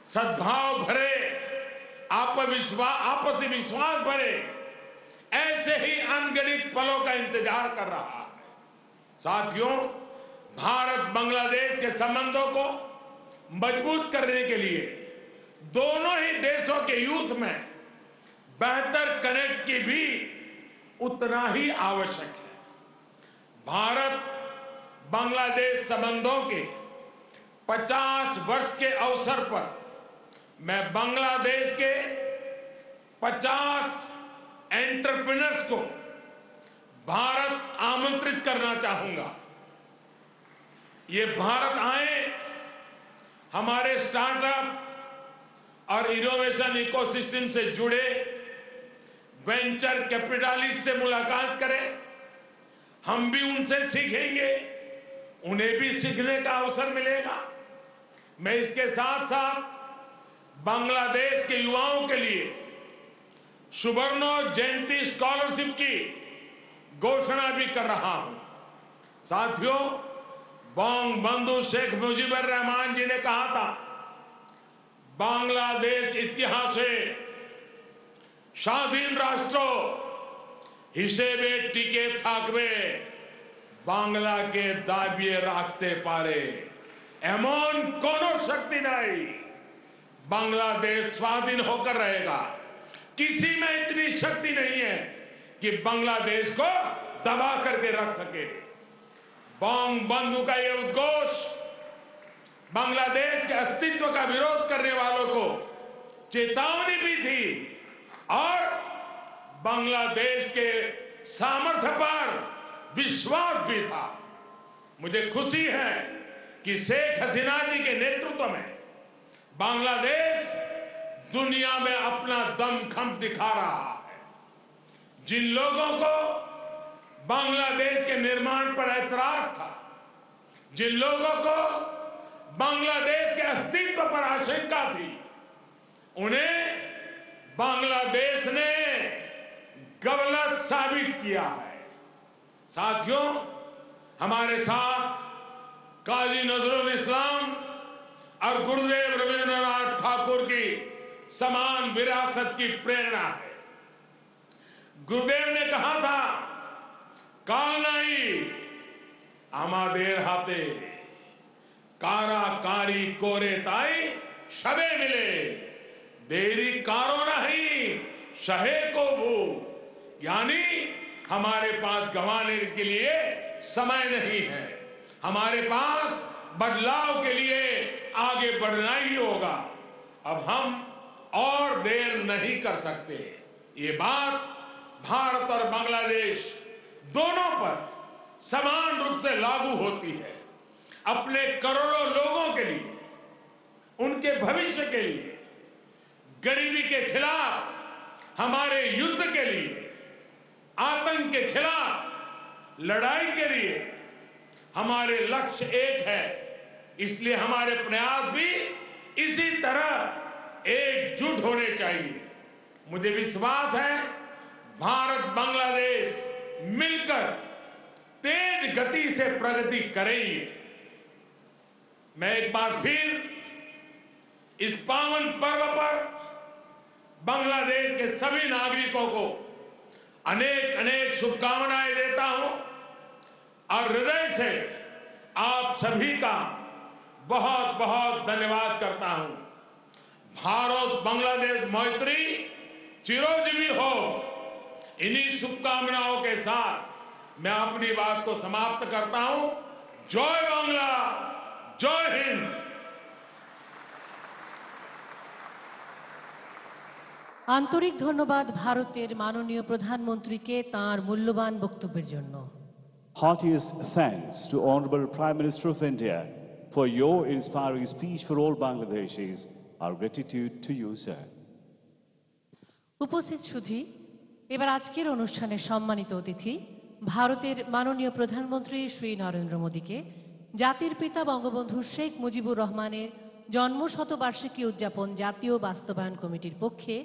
सद्भाव भरे, आपसी विश्वास भरे ऐसे ही अनगिनत पलों का इंतजार कर रहा है। साथियों, भारत बांग्लादेश के संबंधों को मजबूत करने के लिए दोनों ही देशों के यूथ में बेहतर कनेक्ट की भी उतना ही आवश्यक है। भारत बांग्लादेश संबंधों के 50 वर्ष के अवसर पर मैं बांग्लादेश के 50 एंटरप्रेन्योर्स को भारत आमंत्रित करना चाहूंगा। ये भारत आए, हमारे स्टार्टअप और इनोवेशन इकोसिस्टम से जुड़े वेंचर कैपिटलिस्ट से मुलाकात करें। हम भी उनसे सीखेंगे, उन्हें भी सीखने का अवसर मिलेगा। मैं इसके साथ साथ बांग्लादेश के युवाओं के लिए सुवर्ण जयंती स्कॉलरशिप की घोषणा भी कर रहा हूं। साथियों, बंधु शेख मुजीबुर रहमान जी ने कहा था, बांग्लादेश इतिहासे স্বাধীন রাষ্ট্র হিসেবে টিকে থাকবে বাংলাকে দাবিয়ে রাখতে পারে এমন কোন শক্তি নাই। बांग्लादेश स्वाधीन होकर रहेगा। किसी में इतनी शक्ति नहीं है कि बांग्लादेश को दबा करके रख सके। बंधु का ये उद्घोष बांग्लादेश के अस्तित्व का विरोध करने वालों को चेतावनी भी थी और बांग्लादेश के सामर्थ्य पर विश्वास भी था। मुझे खुशी है कि शेख हसीना जी के नेतृत्व में बांग्लादेश दुनिया में अपना दमखम दिखा रहा है। जिन लोगों को बांग्लादेश के निर्माण पर ऐतराज था, जिन लोगों को बांग्लादेश के अस्तित्व पर आशंका थी, उन्हें बांग्लादेश ने गलत साबित किया है। साथियों, हमारे साथ काजी नजरुल इस्लाम और गुरुदेव रविंद्रनाथ ठाकुर की समान विरासत की प्रेरणा है। गुरुदेव ने कहा था, काल नहीं आमादेर हाथे काराकारी कोरे ताई शबे मिले देरी कारो नहीं शहे को भू। यानी हमारे पास गंवाने के लिए समय नहीं है, हमारे पास बदलाव के लिए आगे बढ़ना ही होगा। अब हम और देर नहीं कर सकते। ये बात भारत और बांग्लादेश दोनों पर समान रूप से लागू होती है। अपने करोड़ों लोगों के लिए, उनके भविष्य के लिए, गरीबी के खिलाफ हमारे युद्ध के लिए आतंक के खिलाफ लड़ाई के लिए हमारे लक्ष्य एक है, इसलिए हमारे प्रयास भी इसी तरह एकजुट होने चाहिए। मुझे विश्वास है भारत बांग्लादेश मिलकर तेज गति से प्रगति करेंगे। मैं एक बार फिर इस पावन पर्व पर बांग्लादेश के सभी नागरिकों को अनेक अनेक शुभकामनाएं देता हूं और हृदय से आप सभी का बहुत बहुत धन्यवाद करता हूं। भारत बांग्लादेश मैत्री चिरोजीवी हो। इन्हीं शुभकामनाओं के साथ मैं अपनी बात को समाप्त करता हूं। जय बांग्ला, जय हिंद। আন্তরিক ধন্যবাদ ভারতের মাননীয় প্রধানমন্ত্রীকে তাঁর মূল্যবান বক্তব্যের জন্য। Heartiest thanks to Honorable Prime Minister of India for your inspiring speech for all Bangladeshis. Our gratitude to you, sir. উপস্থিত সুধী, এবার আজকের অনুষ্ঠানের সম্মানিত অতিথি ভারতের মাননীয় প্রধানমন্ত্রী শ্রী নরেন্দ্র মোদীকে জাতির পিতা বঙ্গবন্ধু শেখ মুজিবুর রহমানের জন্মশতবার্ষিকী উদযাপন জাতীয় বাস্তবায়ন কমিটির পক্ষে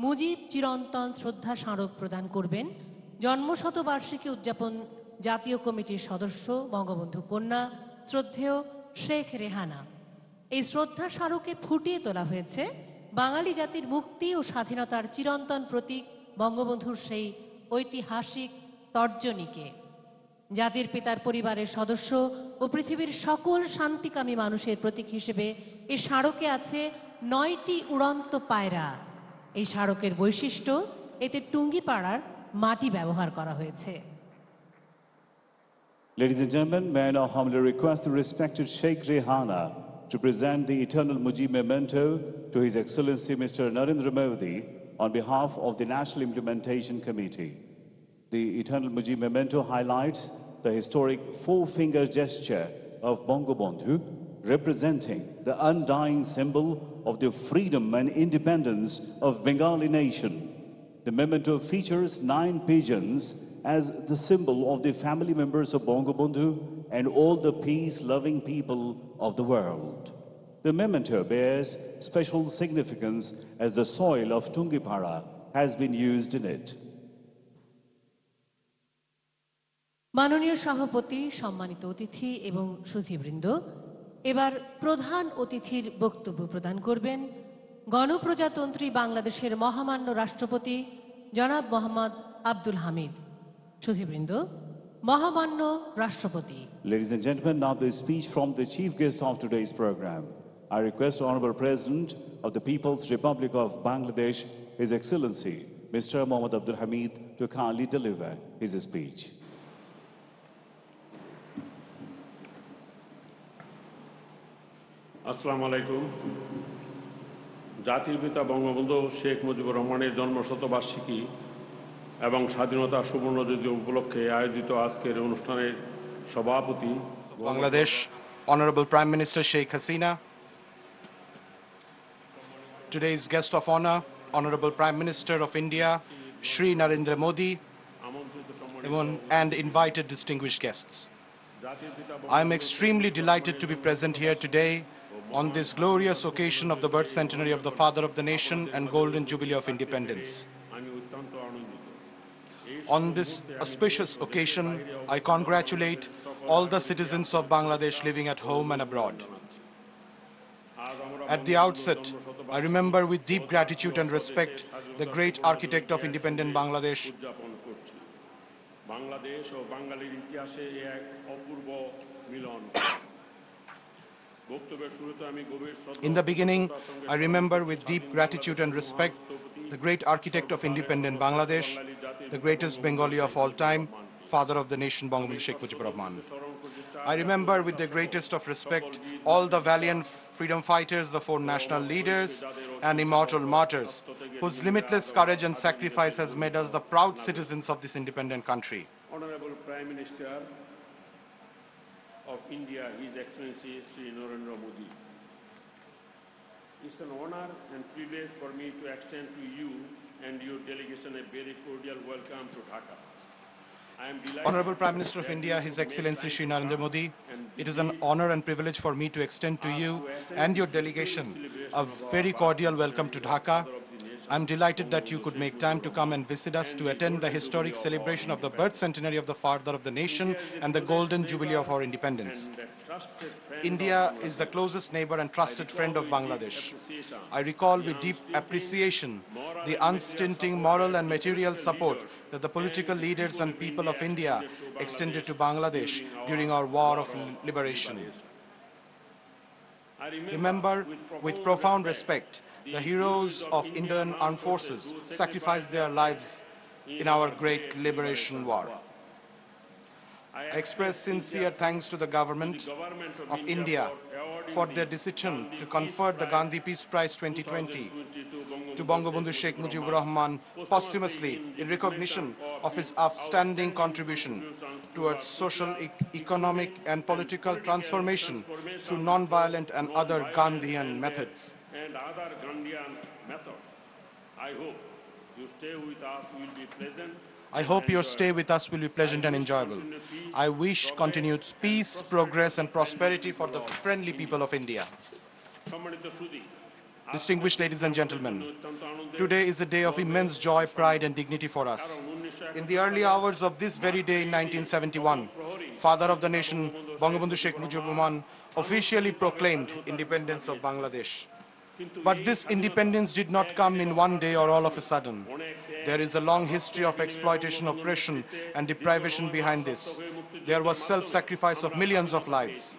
মুজিব চিরন্তন শ্রদ্ধা স্মারক প্রদান করবেন জন্মশতবার্ষিকী উদযাপন জাতীয় কমিটির সদস্য বঙ্গবন্ধু কন্যা শ্রদ্ধেয় শেখ রেহানা। এই শ্রদ্ধা স্মারকে ফুটিয়ে তোলা হয়েছে বাঙালি জাতির মুক্তি ও স্বাধীনতার চিরন্তন প্রতীক বঙ্গবন্ধুর সেই ঐতিহাসিক তর্জনীকে। জাতির পিতার পরিবারের সদস্য ও পৃথিবীর সকল শান্তিকামী মানুষের প্রতীক হিসেবে এই স্মারকে আছে 9টি উড়ন্ত পায়রা। এই স্মারকের বৈশিষ্ট্য, এতে টুঙ্গিপাড়ার মাটি ব্যবহার করা হয়েছে। Ladies and gentlemen, may I now humbly request the respected Sheikh Rehana to present the Eternal Mujib Memento to His Excellency Mr. Narendra Modi on behalf of the National Implementation Committee. The Eternal Mujib Memento highlights the historic four-finger gesture of Bangabandhu, representing the undying symbol of the freedom and independence of Bengali nation. The memento features 9 pigeons as the symbol of the family members of Bangabandhu and all the peace-loving people of the world. The memento bears special significance as the soil of Tungipara has been used in it. মাননীয় সভাপতি, সম্মানিত অতিথি এবং সুধীবৃন্দ, এবার প্রধান অতিথির বক্তব্য প্রদান করবেন গণপ্রজাতন্ত্রী বাংলাদেশের মহামান্য রাষ্ট্রপতি জনাব মোহাম্মদ আব্দুল হামিদ। সুধীবৃন্দ, মহামান্য রাষ্ট্রপতি। Ladies and gentlemen, now the speech from the chief guest of today's program. I request Honorable President of the People's Republic of Bangladesh, His Excellency Mr. Mohammad Abdul Hamid, to kindly deliver his speech. আসসালামু আলাইকুম। জাতির পিতা বঙ্গবন্ধু শেখ মুজিবুর রহমানের জন্মশতবার্ষিকী এবং স্বাধীনতা সুবর্ণজয়ন্তী উপলক্ষে আয়োজিত আজকের অনুষ্ঠানের সভাপতি Bangladesh Honorable Prime Minister Sheikh Hasina, today's guest of honor, Honorable Prime Minister of India, Shri Narendra Modi, and invited distinguished guests. I am extremely delighted to be present here today on this glorious occasion of the birth centenary of the Father of the Nation and Golden Jubilee of Independence. On this auspicious occasion, I congratulate all the citizens of Bangladesh living at home and abroad. At the outset, I remember with deep gratitude and respect the great architect of independent Bangladesh, In the beginning, I remember with deep gratitude and respect the great architect of independent Bangladesh, the greatest Bengali of all time, Father of the Nation, Bangabandhu Sheikh Mujibur Rahman. I remember with the greatest of respect all the valiant freedom fighters, the 4 national leaders and immortal martyrs, whose limitless courage and sacrifice has made us the proud citizens of this independent country. Honorable Prime Minister of India, His Excellency Shri Narendra Modi. It's an honor and privilege for me to extend to you and your delegation a very cordial welcome to Dhaka. Honorable Prime Minister of India, His Excellency Shri Narendra Modi, it is an honor and privilege for me to extend to you and your delegation a very cordial welcome to Dhaka. I'm delighted that you could make time to come and visit us to attend the historic celebration of the birth centenary of the Father of the Nation and the Golden Jubilee of our independence. India is the closest neighbor and trusted friend of Bangladesh. I recall with deep appreciation the unstinting moral and material support that the political leaders and people of India extended to Bangladesh during our war of liberation. Remember with profound respect the heroes of Indian armed forces sacrificed their lives in our great liberation war. I express sincere thanks to the government of India for their decision to confer the Gandhi Peace Prize 2020 to Bangabandhu Sheikh Mujibur Rahman posthumously in recognition of his outstanding contribution towards social, economic and political transformation through non-violent and other Gandhian methods. I hope your stay with us will be pleasant and enjoyable. I wish continued peace, progress and prosperity for the friendly people of India. Distinguished ladies and gentlemen, today is a day of immense joy, pride and dignity for us. In the early hours of this very day in 1971, Father of the Nation, Bangabandhu Sheikh Mujibur Rahman, officially proclaimed independence of Bangladesh. But this independence did not come in one day or all of a sudden. There is a long history of exploitation, oppression and deprivation behind this. There was self-sacrifice of millions of lives.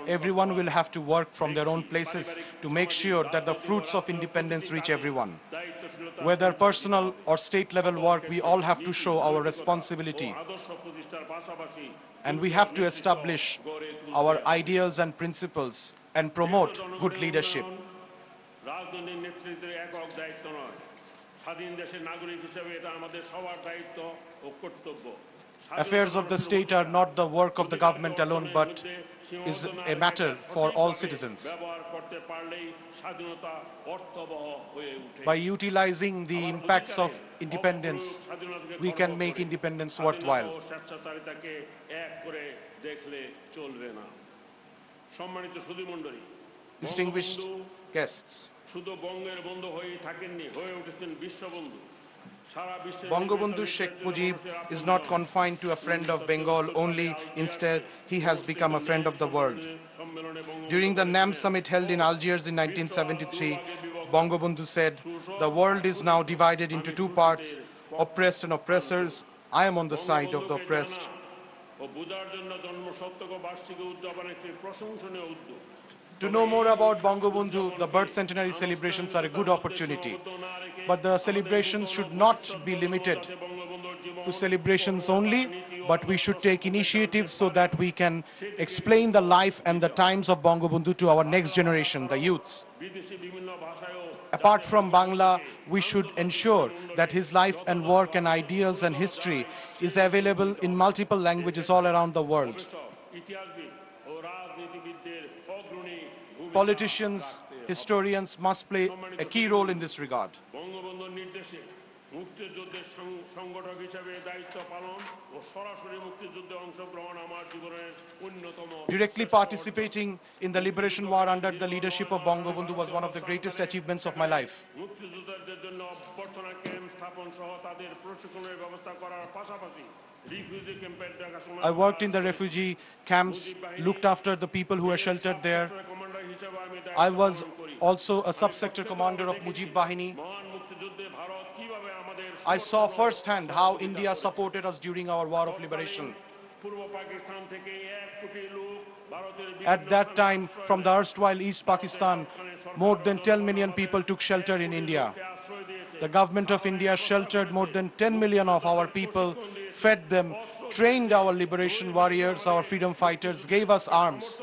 Everyone will have to work from their own places to make sure that the fruits of independence reach everyone. Whether personal or state level work, we all have to show our responsibility. And we have to establish our ideals and principles and promote good leadership. Affairs of the state are not the work of the government alone, but is a matter for all citizens. By utilizing the impacts of independence, we can make independence worthwhile. Distinguished guests, Bangabandhu Sheikh Mujib is not confined to a friend of Bengal only. Instead, he has become a friend of the world. During the NAM summit held in Algiers in 1973, Bangabandhu said, "The world is now divided into two parts, oppressed and oppressors. I am on the side of the oppressed." To know more about Bangabandhu, the birth centenary celebrations are a good opportunity. But the celebrations should not be limited to celebrations only, but we should take initiatives so that we can explain the life and the times of Bangabandhu to our next generation, the youths. Apart from Bangla, we should ensure that his life and work and ideals and history is available in multiple languages all around the world. Politicians, historians must play a key role in this regard. Directly participating in the liberation war under the leadership of Bangabandhu was one of the greatest achievements of my life. I worked in the refugee camps, looked after the people who were sheltered there. I was also a sub-sector commander of Mujib Bahini. I saw firsthand how India supported us during our war of liberation. At that time, from the erstwhile East Pakistan, more than 10 million people took shelter in India. The government of India sheltered more than 10 million of our people, fed them, trained our liberation warriors, our freedom fighters, gave us arms,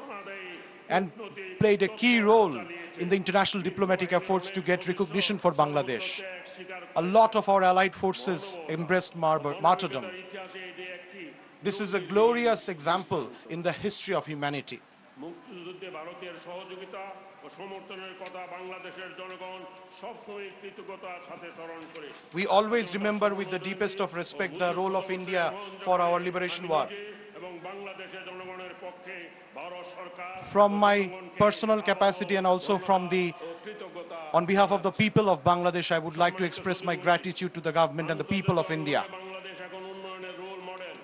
and played a key role in the international diplomatic efforts to get recognition for Bangladesh. A lot of our allied forces embraced martyrdom. This is a glorious example in the history of humanity. সহযোগিতা ও সমর্থনের কথা বাংলাদেশের জনগণ সবসময় কৃতজ্ঞতার সাথে স্মরণ করে। We always remember with the deepest of respect the role of India for our liberation war. এবং বাংলাদেশের জনগণের পক্ষে ভারত সরকার From my personal capacity and also from on behalf of the people of Bangladesh, I would like to express my gratitude to the government and the people of India. Bangladesh এখন উন্নয়নের role model.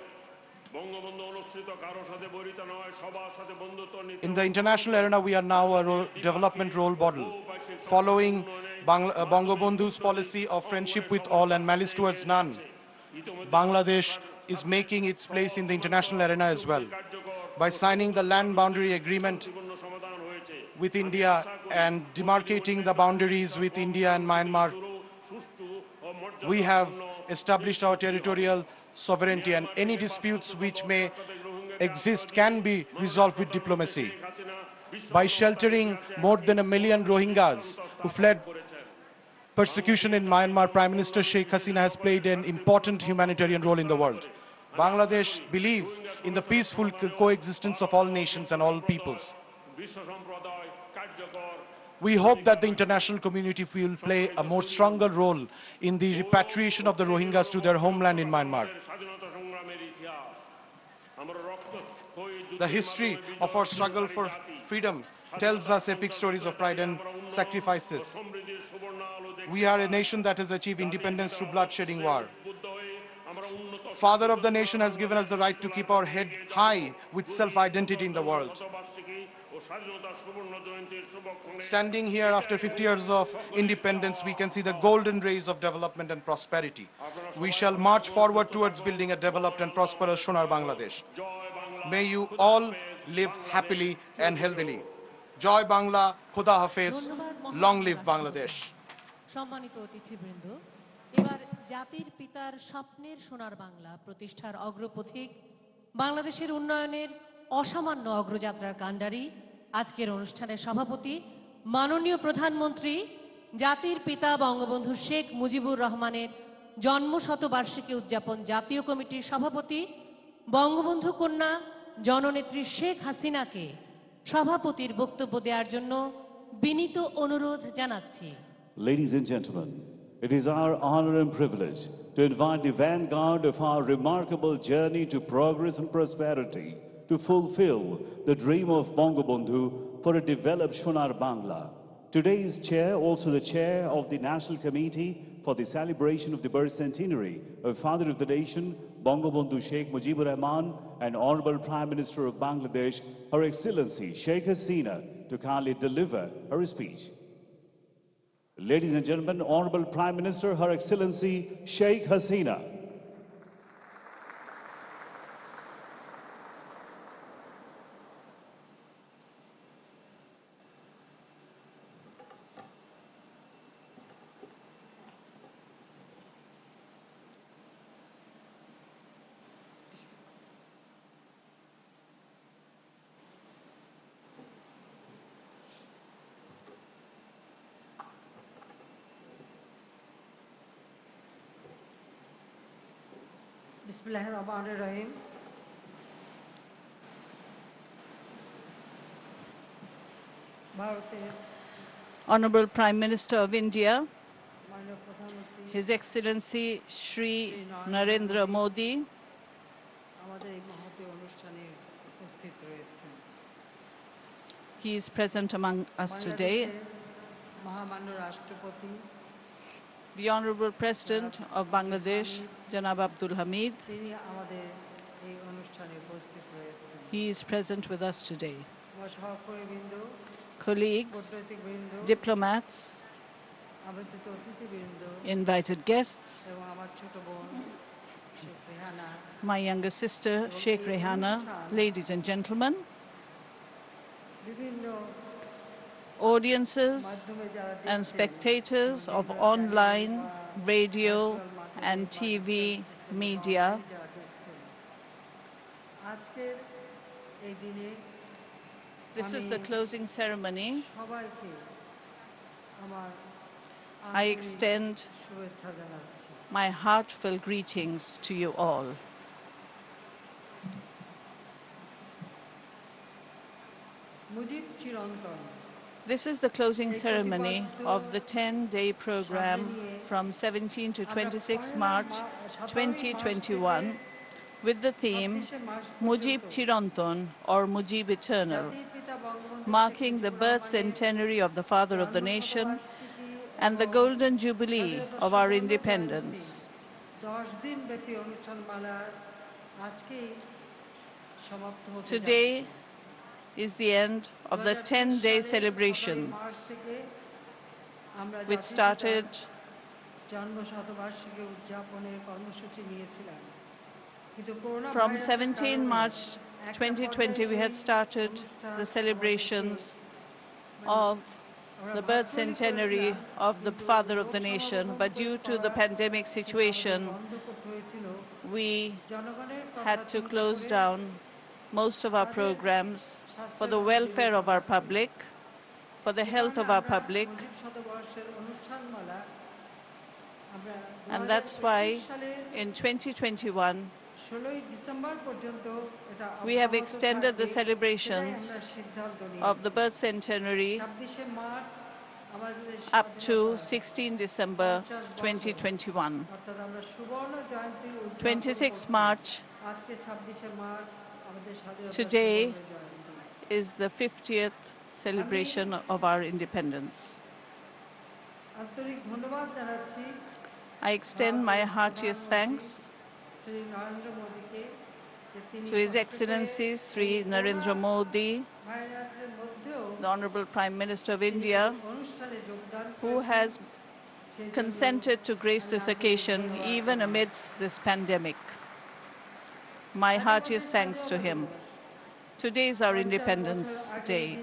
Bangabandhu অনুসৃত কারোর সাথে বরিতা নয়, সবার সাথে বন্ধুত্ব নীতি। In the international arena, we are now a development role model, following Bangabandhu's policy of friendship with all and malice towards none. Bangladesh is making its place in the international arena as well by signing the land boundary agreement with India and demarcating the boundaries with India and Myanmar. We have established our territorial sovereignty, and any disputes which may exist can be resolved with diplomacy. By sheltering more than 1 million Rohingyas who fled persecution in Myanmar, Prime Minister Sheikh Hasina has played an important humanitarian role in the world. Bangladesh believes in the peaceful coexistence of all nations and all peoples. We hope that the international community will play a more stronger role in the repatriation of the Rohingyas to their homeland in Myanmar. The history of our struggle for freedom tells us epic stories of pride and sacrifices. We are a nation that has achieved independence through bloodshedding war. Father of the nation has given us the right to keep our head high with self-identity in the world. Standing here after 50 years of independence, we can see the golden rays of development and prosperity. We shall march forward towards building a developed and prosperous Sonar Bangladesh. May you all live happily and healthily. Joy Bangla, Khuda Hafiz, long live Bangladesh. সম্মানিত অতিথিবৃন্দ, এবার জাতির পিতার স্বপ্নের সোনার বাংলা প্রতিষ্ঠার অগ্রপথিক, বাংলাদেশের উন্নয়নের অসামান্য অগ্রযাত্রার কাণ্ডারি, আজকের অনুষ্ঠানের সভাপতি, মাননীয় প্রধানমন্ত্রী, জাতির পিতা বঙ্গবন্ধু শেখ মুজিবুর রহমানের জন্মশতবার্ষিকী উদযাপন জাতীয় কমিটির সভাপতি, বঙ্গবন্ধু কন্যা জননেত্রী শেখ হাসিনাকে সভাপতির বক্তব্য দেওয়ার জন্য বিনীত অনুরোধ জানাচ্ছি। Ladies and gentlemen, it is our honor and privilege to invite the vanguard of our remarkable journey to progress and prosperity to fulfill the dream of Bangabandhu for a developed Sonar Bangla. Today's chair, also the chair of the National Committee for the celebration of the birth centenary of Father of the Nation, Bangabandhu Sheikh Mujibur Rahman, and Honorable Prime Minister of Bangladesh, Her Excellency Sheikh Hasina, to kindly deliver her speech. Ladies and gentlemen, Honorable Prime Minister, Her Excellency Sheikh Hasina. Bismillahirrahmanirrahim. Honorable Prime Minister of India, His Excellency Shri Narendra Modi, he is present among us today. The Honorable President of Bangladesh, Janab Abdul Hamid, he is present with us today. Colleagues, diplomats, invited guests, my younger sister, Sheikh Rehana, ladies and gentlemen, audiences and spectators of online, radio and TV media. This is the closing ceremony. I extend my heartfelt greetings to you all. This is the closing ceremony of the 10-day program from 17 to 26 March 2021 with the theme Mujib Chirantan or Mujib Eternal, marking the birth centenary of the Father of the Nation and the Golden Jubilee of our independence. Today is the end of the 10-day celebrations, which started from 17 March 2020. We had started the celebrations of the birth centenary of the Father of the Nation, but due to the pandemic situation, we had to close down most of our programs for the welfare of our public, for the health of our public. And that's why in 2021, we have extended the celebrations of the birth centenary up to 16 December 2021. 26 March, today is the 50th celebration of our independence. I extend my heartiest thanks to His Excellency Sri Narendra Modi, the Honorable Prime Minister of India, who has consented to grace this occasion even amidst this pandemic. My heartiest thanks to him. Today is our Independence Day.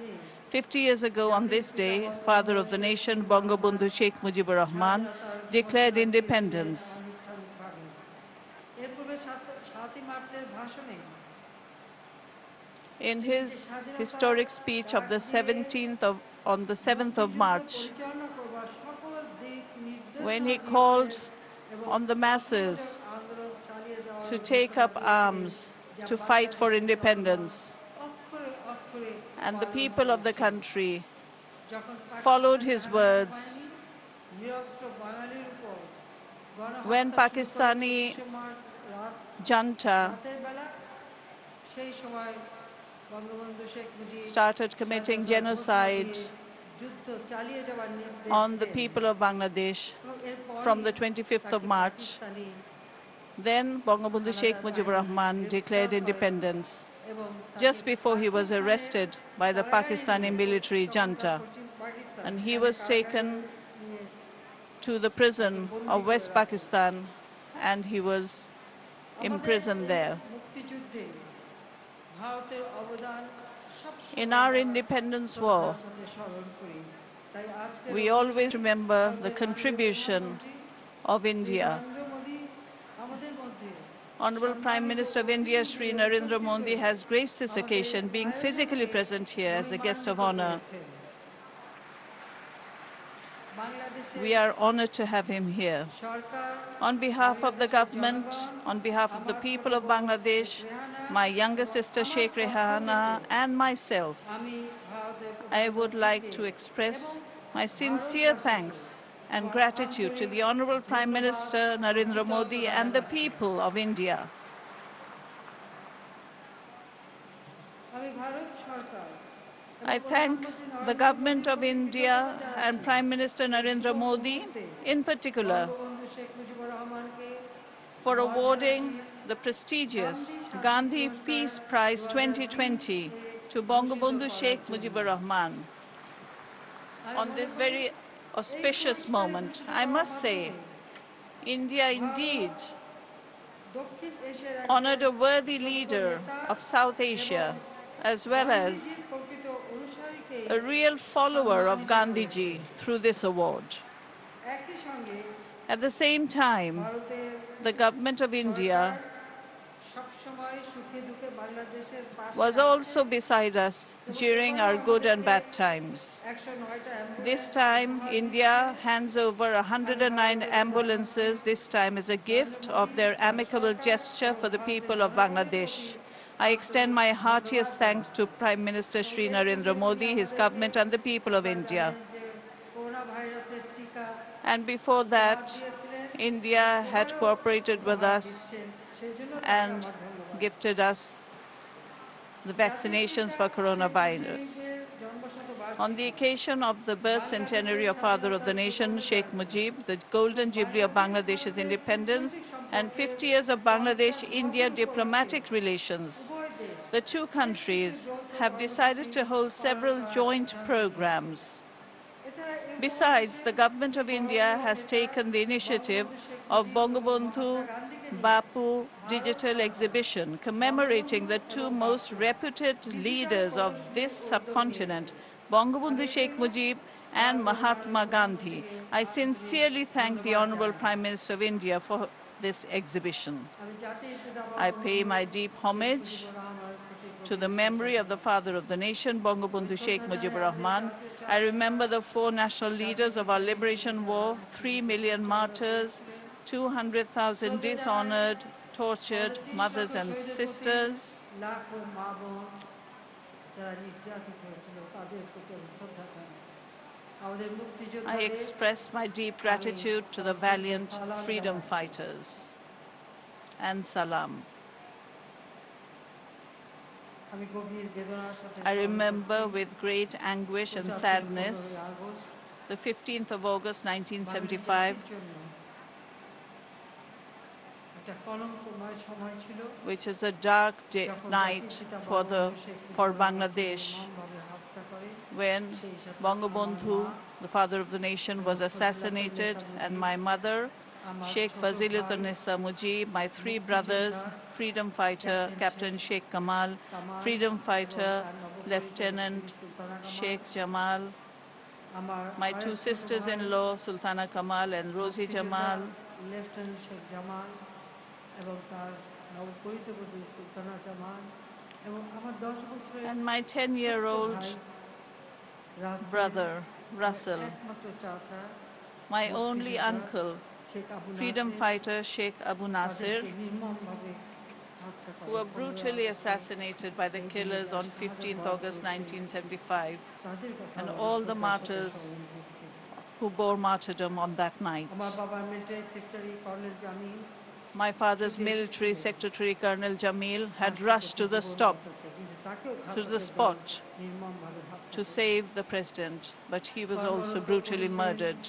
50 years ago on this day, Father of the Nation, Bangabandhu Sheikh Mujibur Rahman, declared independence. In his historic speech of the 7th of March, when he called on the masses to take up arms to fight for independence, and the people of the country followed his words, when Pakistani junta started committing genocide on the people of Bangladesh from the 25th of March, then Bangabandhu Sheikh Mujibur Rahman declared independence just before he was arrested by the Pakistani military junta, and he was taken to the prison of West Pakistan and he was imprisoned there. In our independence war, we always remember the contribution of India. Honorable Prime Minister of India, Sri Narendra Modi, has graced this occasion, being physically present here as a guest of honor. We are honored to have him here. On behalf of the government, on behalf of the people of Bangladesh, my younger sister Sheikh Rehana and myself, I would like to express my sincere thanks and gratitude to the Honorable Prime Minister Narendra Modi and the people of India. I thank the government of India and Prime Minister Narendra Modi in particular for awarding the prestigious Gandhi Peace Prize 2020 to Bangabandhu Sheikh Mujibur Rahman. On this very auspicious moment, I must say, India indeed honored a worthy leader of South Asia, as well as a real follower of Gandhiji through this award. At the same time, the government of India was also beside us during our good and bad times. This time, India hands over 109 ambulances, this time as a gift of their amicable gesture for the people of Bangladesh. I extend my heartiest thanks to Prime Minister Shri Narendra Modi, his government, and the people of India. And before that, India had cooperated with us and gifted us the vaccinations for coronavirus. On the occasion of the birth centenary of Father of the Nation, Sheikh Mujib, the Golden Jubilee of Bangladesh's independence, and 50 years of Bangladesh-India diplomatic relations, the two countries have decided to hold several joint programs. Besides, the government of India has taken the initiative of Bangabandhu Bapu Digital Exhibition, commemorating the two most reputed leaders of this subcontinent, Bangabandhu Sheikh Mujib and Mahatma Gandhi. I sincerely thank the Honorable Prime Minister of India for this exhibition. I pay my deep homage to the memory of the father of the nation, Bangabandhu Sheikh Mujibur Rahman. I remember the 4 national leaders of our liberation war, 3 million martyrs, 200,000 dishonored, tortured mothers and sisters. I express my deep gratitude to the valiant freedom fighters. And salam. I remember with great anguish and sadness the 15th of August 1975, which is a dark night for Bangladesh, when Bangabandhu, the father of the nation, was assassinated, and my mother, Sheikh Fazilutunnisa Mujib, my 3 brothers, freedom fighter Captain Sheikh Kamal, freedom fighter Lieutenant Sheikh Jamal, my 2 sisters-in-law, Sultana Kamal and Rosie Jamal, and my 10-year-old brother, Russell, my only uncle, freedom fighter Sheikh Abu Nasir, who were brutally assassinated by the killers on 15th August 1975, and all the martyrs who bore martyrdom on that night. My father's military secretary, Colonel Jamil, had rushed to the spot to save the president, but he was also brutally murdered.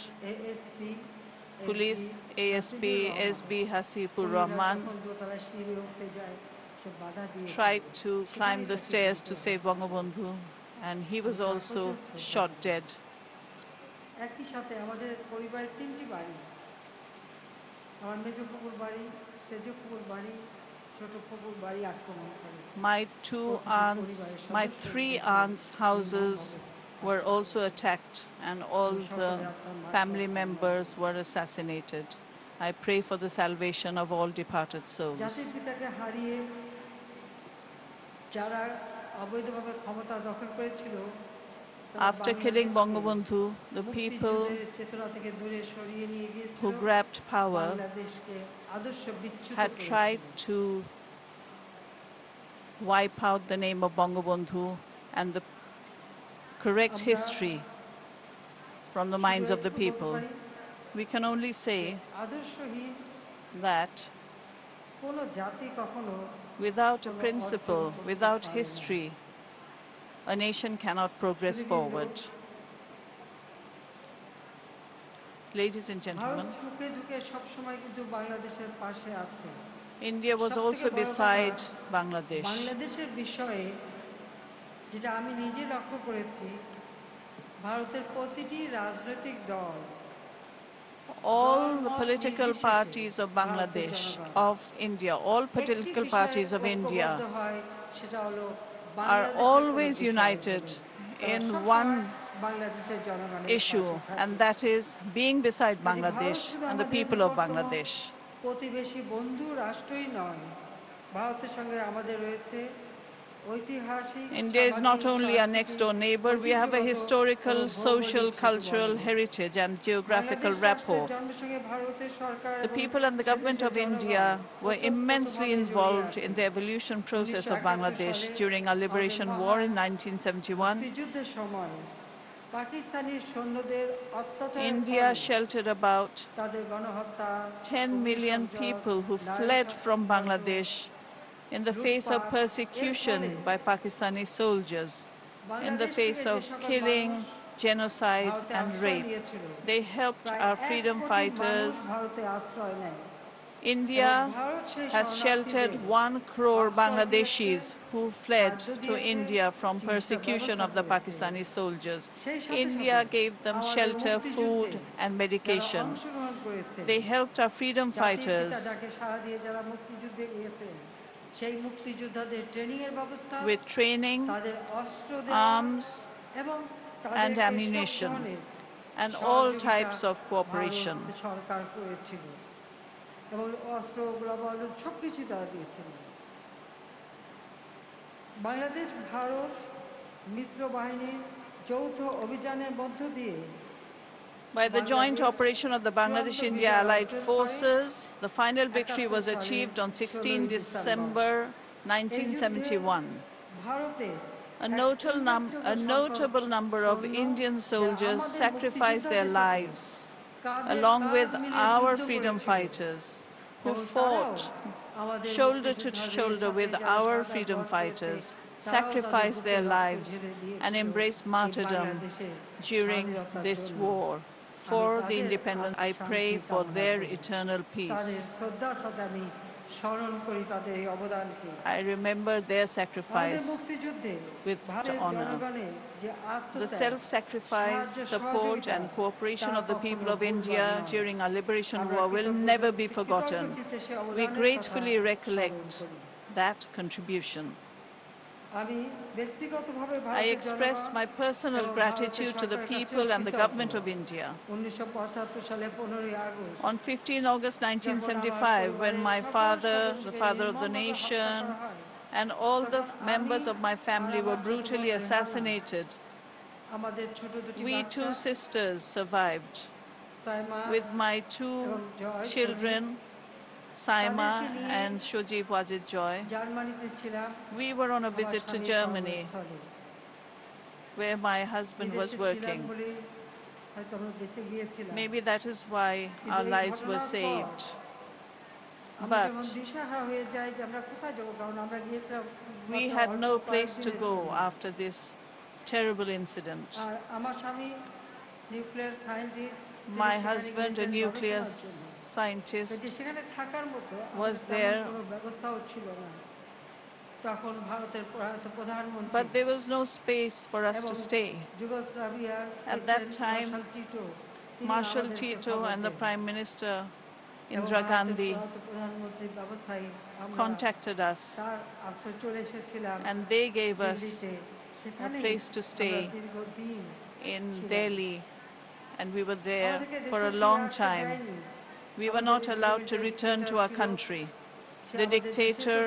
Police ASP SB Hasipur Rahman tried to climb the stairs to save Bangabandhu, and he was also shot dead. My 3 aunts' houses were also attacked, and all the family members were assassinated. I pray for the salvation of all departed souls. After killing Bangabandhu, the people who grabbed power had tried to wipe out the name of Bangabandhu and the correct history from the minds of the people. We can only say that without a principle, without history, a nation cannot progress forward. Ladies and gentlemen, India was also beside Bangladesh. All the political parties of Bangladesh, of India, all political parties of India are always united in one issue, and that is being beside Bangladesh and the people of Bangladesh. India is not only our next-door neighbor, we have a historical, social, cultural heritage and geographical rapport. The people and the government of India were immensely involved in the evolution process of Bangladesh during our liberation war in 1971. India sheltered about 10 million people who fled from Bangladesh in the face of persecution by Pakistani soldiers, in the face of killing, genocide and rape. They helped our freedom fighters. India has sheltered 1 crore Bangladeshis who fled to India from persecution of the Pakistani soldiers. India gave them shelter, food and medication. They helped our freedom fighters with training, arms and ammunition, and all types of cooperation. Bangladesh Bharat মিত্র বাহিনীর যৌথ অভিযানের মধ্য দিয়ে By the joint operation of the Bangladesh-India Allied Forces, the final victory was achieved on 16 December 1971. A notable number of Indian soldiers sacrificed their lives, along with our freedom fighters, who fought shoulder to shoulder with our freedom fighters, sacrificed their lives and embraced martyrdom during this war. For the independence, I pray for their eternal peace. I remember their sacrifice with honor. The self-sacrifice, support and cooperation of the people of India during our liberation war will never be forgotten. We gratefully recollect that contribution. I express my personal gratitude to the people and the government of India. On 15 August 1975, when my father, the father of the nation, and all the members of my family were brutally assassinated, we 2 sisters survived. With my 2 children, Saima and Shojib Wajid Joy, we were on a visit to Germany, where my husband was working. Maybe that is why our lives were saved. But we had no place to go after this terrible incident. My husband, a nuclear scientist, was there, but there was no space for us to stay. At that time, Marshal Tito and the Prime Minister Indira Gandhi contacted us, and they gave us a place to stay in Delhi, and we were there for a long time. We were not allowed to return to our country. The dictator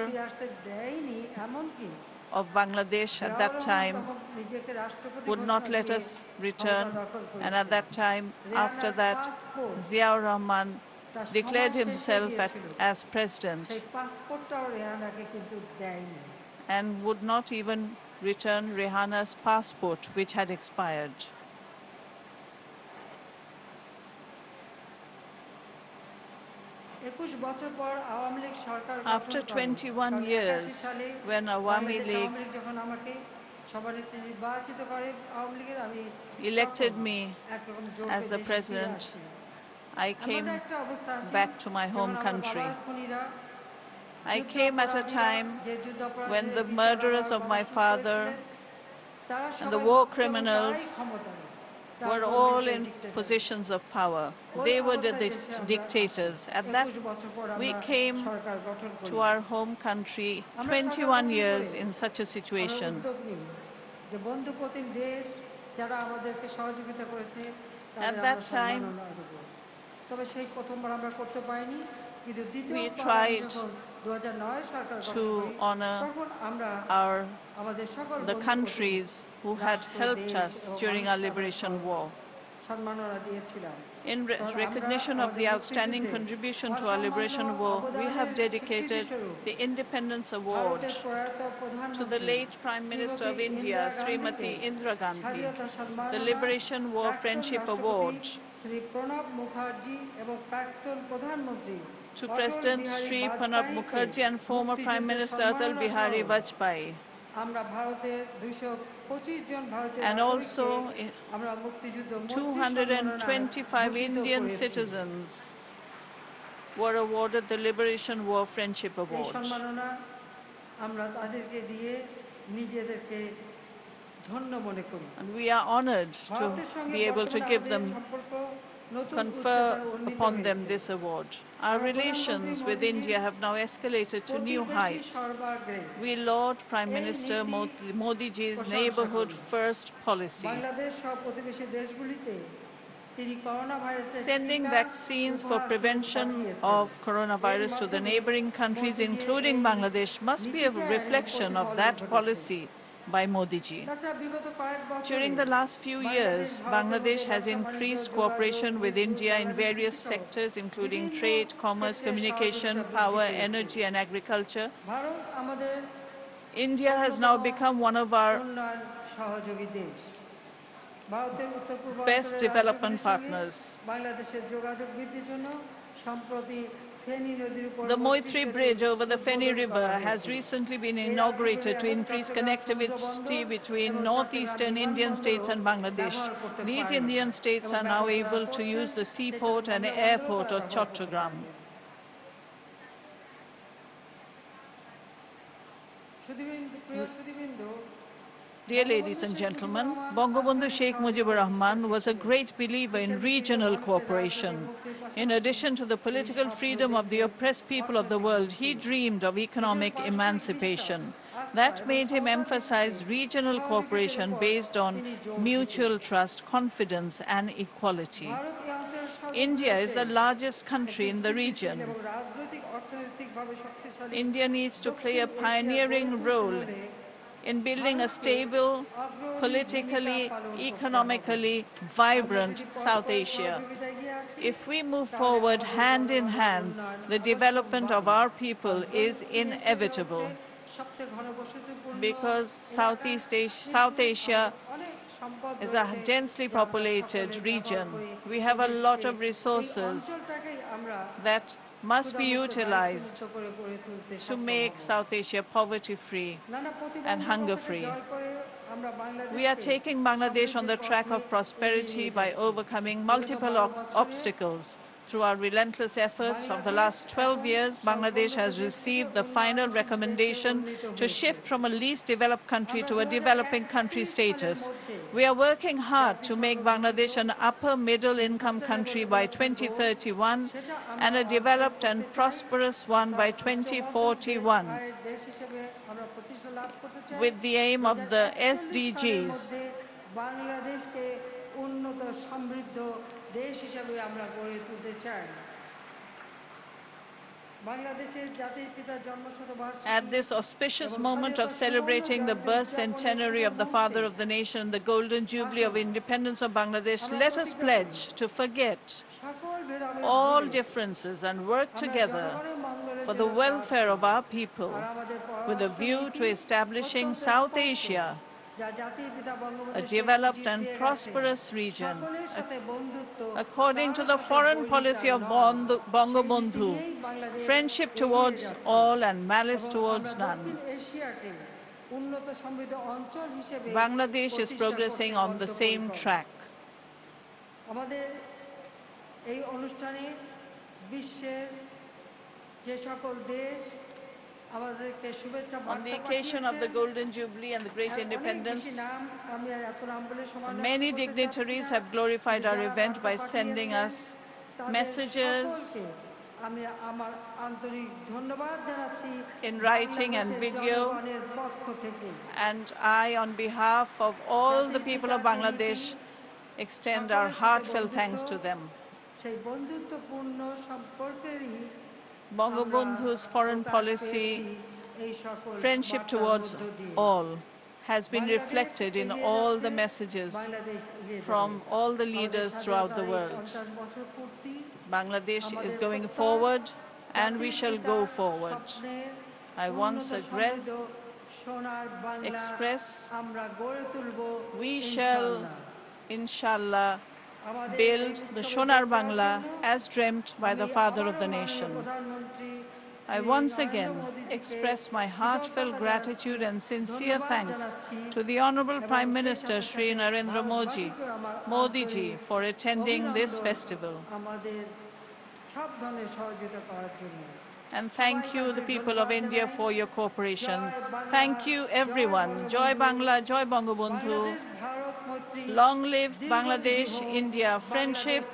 of Bangladesh at that time would not let us return, and at that time, after that, Ziaur Rahman declared himself as president and would not even return Rehana's passport, which had expired. After 21 years, when Awami League elected me as the president, I came back to my home country. I came at a time when the murderers of my father and the war criminals were all in positions of power. They were the dictators. We came to our home country 21 years in such a situation. At that time, we tried to honor the countries who had helped us during our liberation war. In recognition of the outstanding contribution to our liberation war, we have dedicated the Independence Award to the late Prime Minister of India, Srimati Indira Gandhi, the Liberation War Friendship Award to President Sri Pranab Mukherjee and former Prime Minister Atal Bihari Vajpayee, and also 225 Indian citizens were awarded the Liberation War Friendship Award. And we are honored to be able to give them, confer upon them this award. Our relations with India have now escalated to new heights. We laud Prime Minister Modi ji's neighborhood first policy, sending vaccines for prevention of coronavirus to the neighboring countries, including Bangladesh, must be a reflection of that policy by Modi ji. During the last few years, Bangladesh has increased cooperation with India in various sectors, including trade, commerce, communication, power, energy, and agriculture. India has now become one of our best development partners. The Moitri Bridge over the Feni River has recently been inaugurated to increase connectivity between northeastern Indian states and Bangladesh. These Indian states are now able to use the seaport and airport of Chattogram. Dear ladies and gentlemen, Bangabandhu Sheikh Mujibur Rahman was a great believer in regional cooperation. In addition to the political freedom of the oppressed people of the world, he dreamed of economic emancipation. That made him emphasize regional cooperation based on mutual trust, confidence, and equality. India is the largest country in the region. India needs to play a pioneering role in building a stable, politically, economically vibrant South Asia. If we move forward hand in hand, the development of our people is inevitable, because South Asia is a densely populated region. We have a lot of resources that must be utilized to make South Asia poverty-free and hunger-free. We are taking Bangladesh on the track of prosperity by overcoming multiple obstacles. Through our relentless efforts of the last 12 years, Bangladesh has received the final recommendation to shift from a least developed country to a developing country status. We are working hard to make Bangladesh an upper middle income country by 2031 and a developed and prosperous one by 2041, with the aim of the SDGs. At this auspicious moment of celebrating the birth centenary of the Father of the Nation, the Golden Jubilee of Independence of Bangladesh, let us pledge to forget all differences and work together for the welfare of our people, with a view to establishing South Asia a developed and prosperous region, according to the foreign policy of Bangabandhu, friendship towards all and malice towards none. Bangladesh is progressing on the same track. On the occasion of the Golden Jubilee and the Great Independence, many dignitaries have glorified our event by sending us messages in writing and video, and I, on behalf of all the people of Bangladesh, extend our heartfelt thanks to them. Bangabandhu's foreign policy, friendship towards all, has been reflected in all the messages from all the leaders throughout the world. Bangladesh is going forward and we shall go forward. I once again express we shall, inshallah, build the Shonar Bangla as dreamt by the father of the nation. I once again express my heartfelt gratitude and sincere thanks to the Honorable Prime Minister Shri Narendra Modi ji for attending this festival. And thank you, the people of India, for your cooperation. Thank you, everyone. Joy Bangla, Joy Bangabandhu. Long live Bangladesh, India friendship.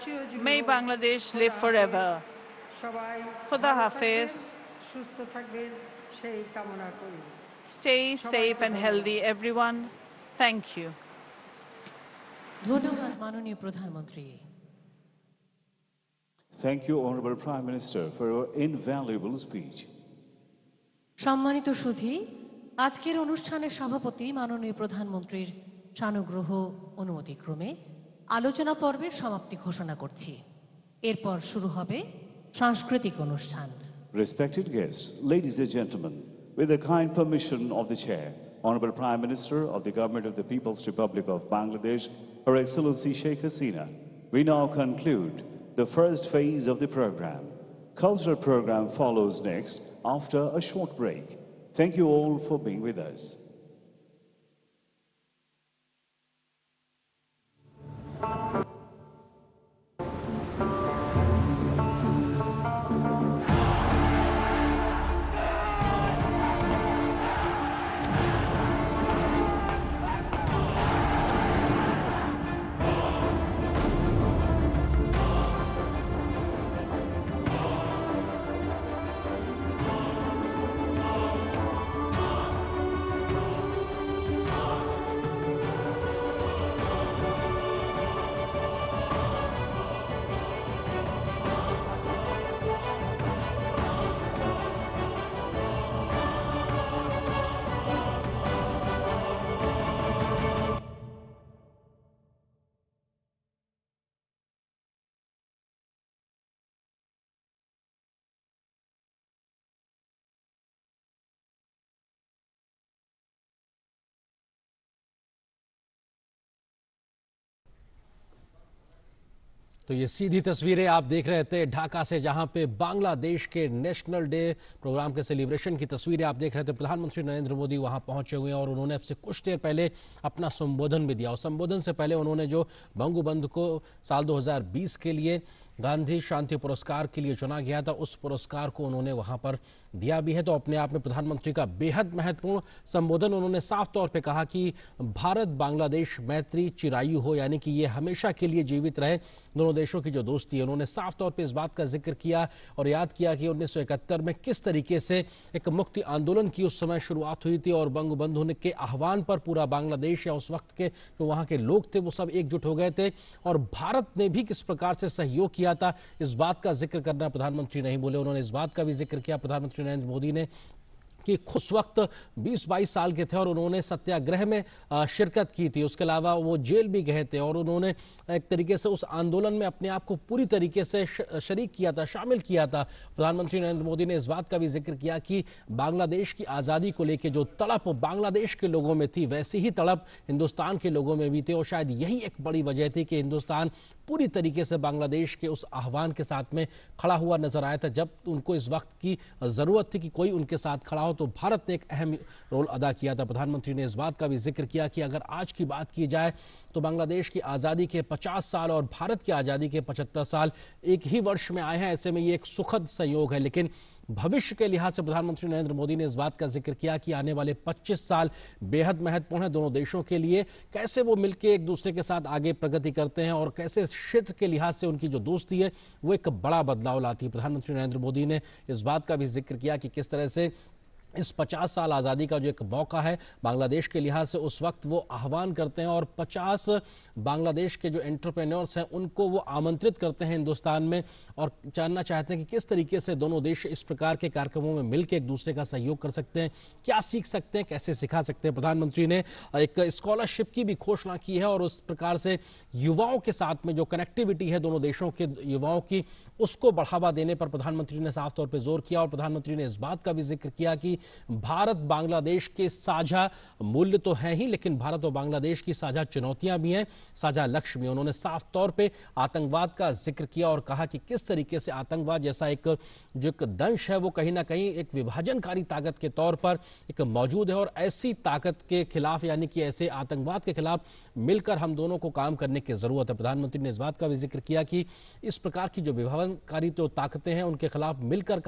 May Bangladesh live forever. Khuda Hafiz. Stay safe and healthy, everyone. Thank you. ধন্যবাদ মাননীয় প্রধানমন্ত্রী। Thank you, Honorable Prime Minister, for your invaluable speech. সম্মানিত সুধী, আজকের অনুষ্ঠানের সভাপতি মাননীয় প্রধানমন্ত্রীর সানুগ্রহ অনুমতিক্রমে আলোচনা পর্বের সমাপ্তি ঘোষণা করছি। এরপর শুরু হবে সাংস্কৃতিক অনুষ্ঠান। Respected guests, ladies and gentlemen, with the kind permission of the Chair, Honorable Prime Minister of the Government of the People's Republic of Bangladesh, Her Excellency Sheikh Hasina, we now conclude the first phase of the program. Cultural program follows next after a short break. Thank you all for being with us. तो ये सीधी तस्वीरें आप देख रहे थे ढाका से, जहां पे बांग्लादेश के नेशनल डे प्रोग्राम के सेलिब्रेशन की तस्वीरें आप देख रहे थे। प्रधानमंत्री नरेंद्र मोदी वहां पहुंचे हुए हैं और उन्होंने अब से कुछ देर पहले अपना संबोधन भी दिया। और संबोधन से पहले उन्होंने जो बंगबंधु को साल 2020 के लिए गांधी शांति पुरस्कार के लिए चुना गया था, उस पुरस्कार को उन्होंने वहां पर दिया भी है। तो अपने आप में प्रधानमंत्री का बेहद महत्वपूर्ण संबोधन। उन्होंने साफ तौर पे कहा कि भारत बांग्लादेश मैत्री चिरायु हो, यानी कि ये हमेशा के लिए जीवित रहे, दोनों देशों की जो दोस्ती है। उन्होंने साफ तौर पे इस बात का जिक्र किया और याद किया कि 1971 में किस तरीके से एक मुक्ति आंदोलन की उस समय शुरुआत हुई थी और बंगबंधु के आह्वान पर पूरा बांग्लादेश या उस वक्त के जो वहां के लोग थे वो सब एकजुट हो गए थे और भारत ने भी किस प्रकार से सहयोग किया था, इस बात का जिक्र करना प्रधानमंत्री नहीं बोले। उन्होंने इस बात का भी जिक्र किया प्रधानमंत्री नरेंद्र मोदी ने कि उस वक्त 20-22 साल के थे और उन्होंने सत्याग्रह में शिरकत की थी। उसके अलावा वो जेल भी गए थे और उन्होंने एक तरीके से उस आंदोलन में अपने आप को पूरी तरीके से शरीक किया था, शामिल किया था। प्रधानमंत्री नरेंद्र मोदी ने इस बात का भी जिक्र किया कि बांग्लादेश की आज़ादी को लेकर जो तड़प बांग्लादेश के लोगों में थी, वैसी ही तड़प हिंदुस्तान के लोगों में भी थी और शायद यही एक बड़ी वजह थी कि हिंदुस्तान पूरी तरीके से बांग्लादेश के उस आह्वान के साथ में खड़ा हुआ नजर आया था। जब उनको इस वक्त की जरूरत थी कि कोई उनके साथ खड़ा हो, तो भारत ने एक अहम रोल अदा किया था। प्रधानमंत्री ने इस बात का भी जिक्र किया कि अगर आज की बात की जाए तो बांग्लादेश की आज़ादी के 50 साल और भारत की आज़ादी के 75 साल एक ही वर्ष में आए हैं। ऐसे में ये एक सुखद संयोग है, लेकिन भविष्य के लिहाज से प्रधानमंत्री नरेंद्र मोदी ने इस बात का जिक्र किया कि आने वाले 25 साल बेहद महत्वपूर्ण है दोनों देशों के लिए। कैसे वो मिलकर एक दूसरे के साथ आगे प्रगति करते हैं और कैसे क्षेत्र के लिहाज से उनकी जो दोस्ती है वो एक बड़ा बदलाव लाती है। प्रधानमंत्री नरेंद्र मोदी ने इस बात का भी जिक्र किया कि किस तरह से इस 50 साल आज़ादी का जो एक मौका है बांग्लादेश के लिहाज से, उस वक्त वो आह्वान करते हैं और 50 बांग्लादेश के जो एंटरप्रेन्योर्स हैं उनको वो आमंत्रित करते हैं हिंदुस्तान में और जानना चाहते हैं कि किस तरीके से दोनों देश इस प्रकार के कार्यक्रमों में मिलकर एक दूसरे का सहयोग कर सकते हैं, क्या सीख सकते हैं, कैसे सिखा सकते हैं। प्रधानमंत्री ने एक स्कॉलरशिप की भी घोषणा की है और उस प्रकार से युवाओं के साथ में जो कनेक्टिविटी है दोनों देशों के युवाओं की, उसको बढ़ावा देने पर प्रधानमंत्री ने साफ तौर पर जोर किया। और प्रधानमंत्री ने इस बात का भी जिक्र किया कि भारत बांग्लादेश के साझा मूल्य तो हैं ही, लेकिन भारत और बांग्लादेश की साझा चुनौतियां भी हैं, साझा लक्ष्य भी। उन्होंने साफ तौर पे आतंकवाद का जिक्र किया और कहा कि किस तरीके से आतंकवाद जैसा एक जो एक दंश है वो कहीं ना कहीं एक विभाजनकारी ताकत के तौर पर एक मौजूद है और ऐसी ताकत के खिलाफ, यानी कि ऐसे आतंकवाद के खिलाफ मिलकर हम दोनों को काम करने की जरूरत है। प्रधानमंत्री ने इस बात का भी जिक्र किया कि इस प्रकार की जो विभाजनकारी जो ताकतें हैं उनके खिलाफ मिलकर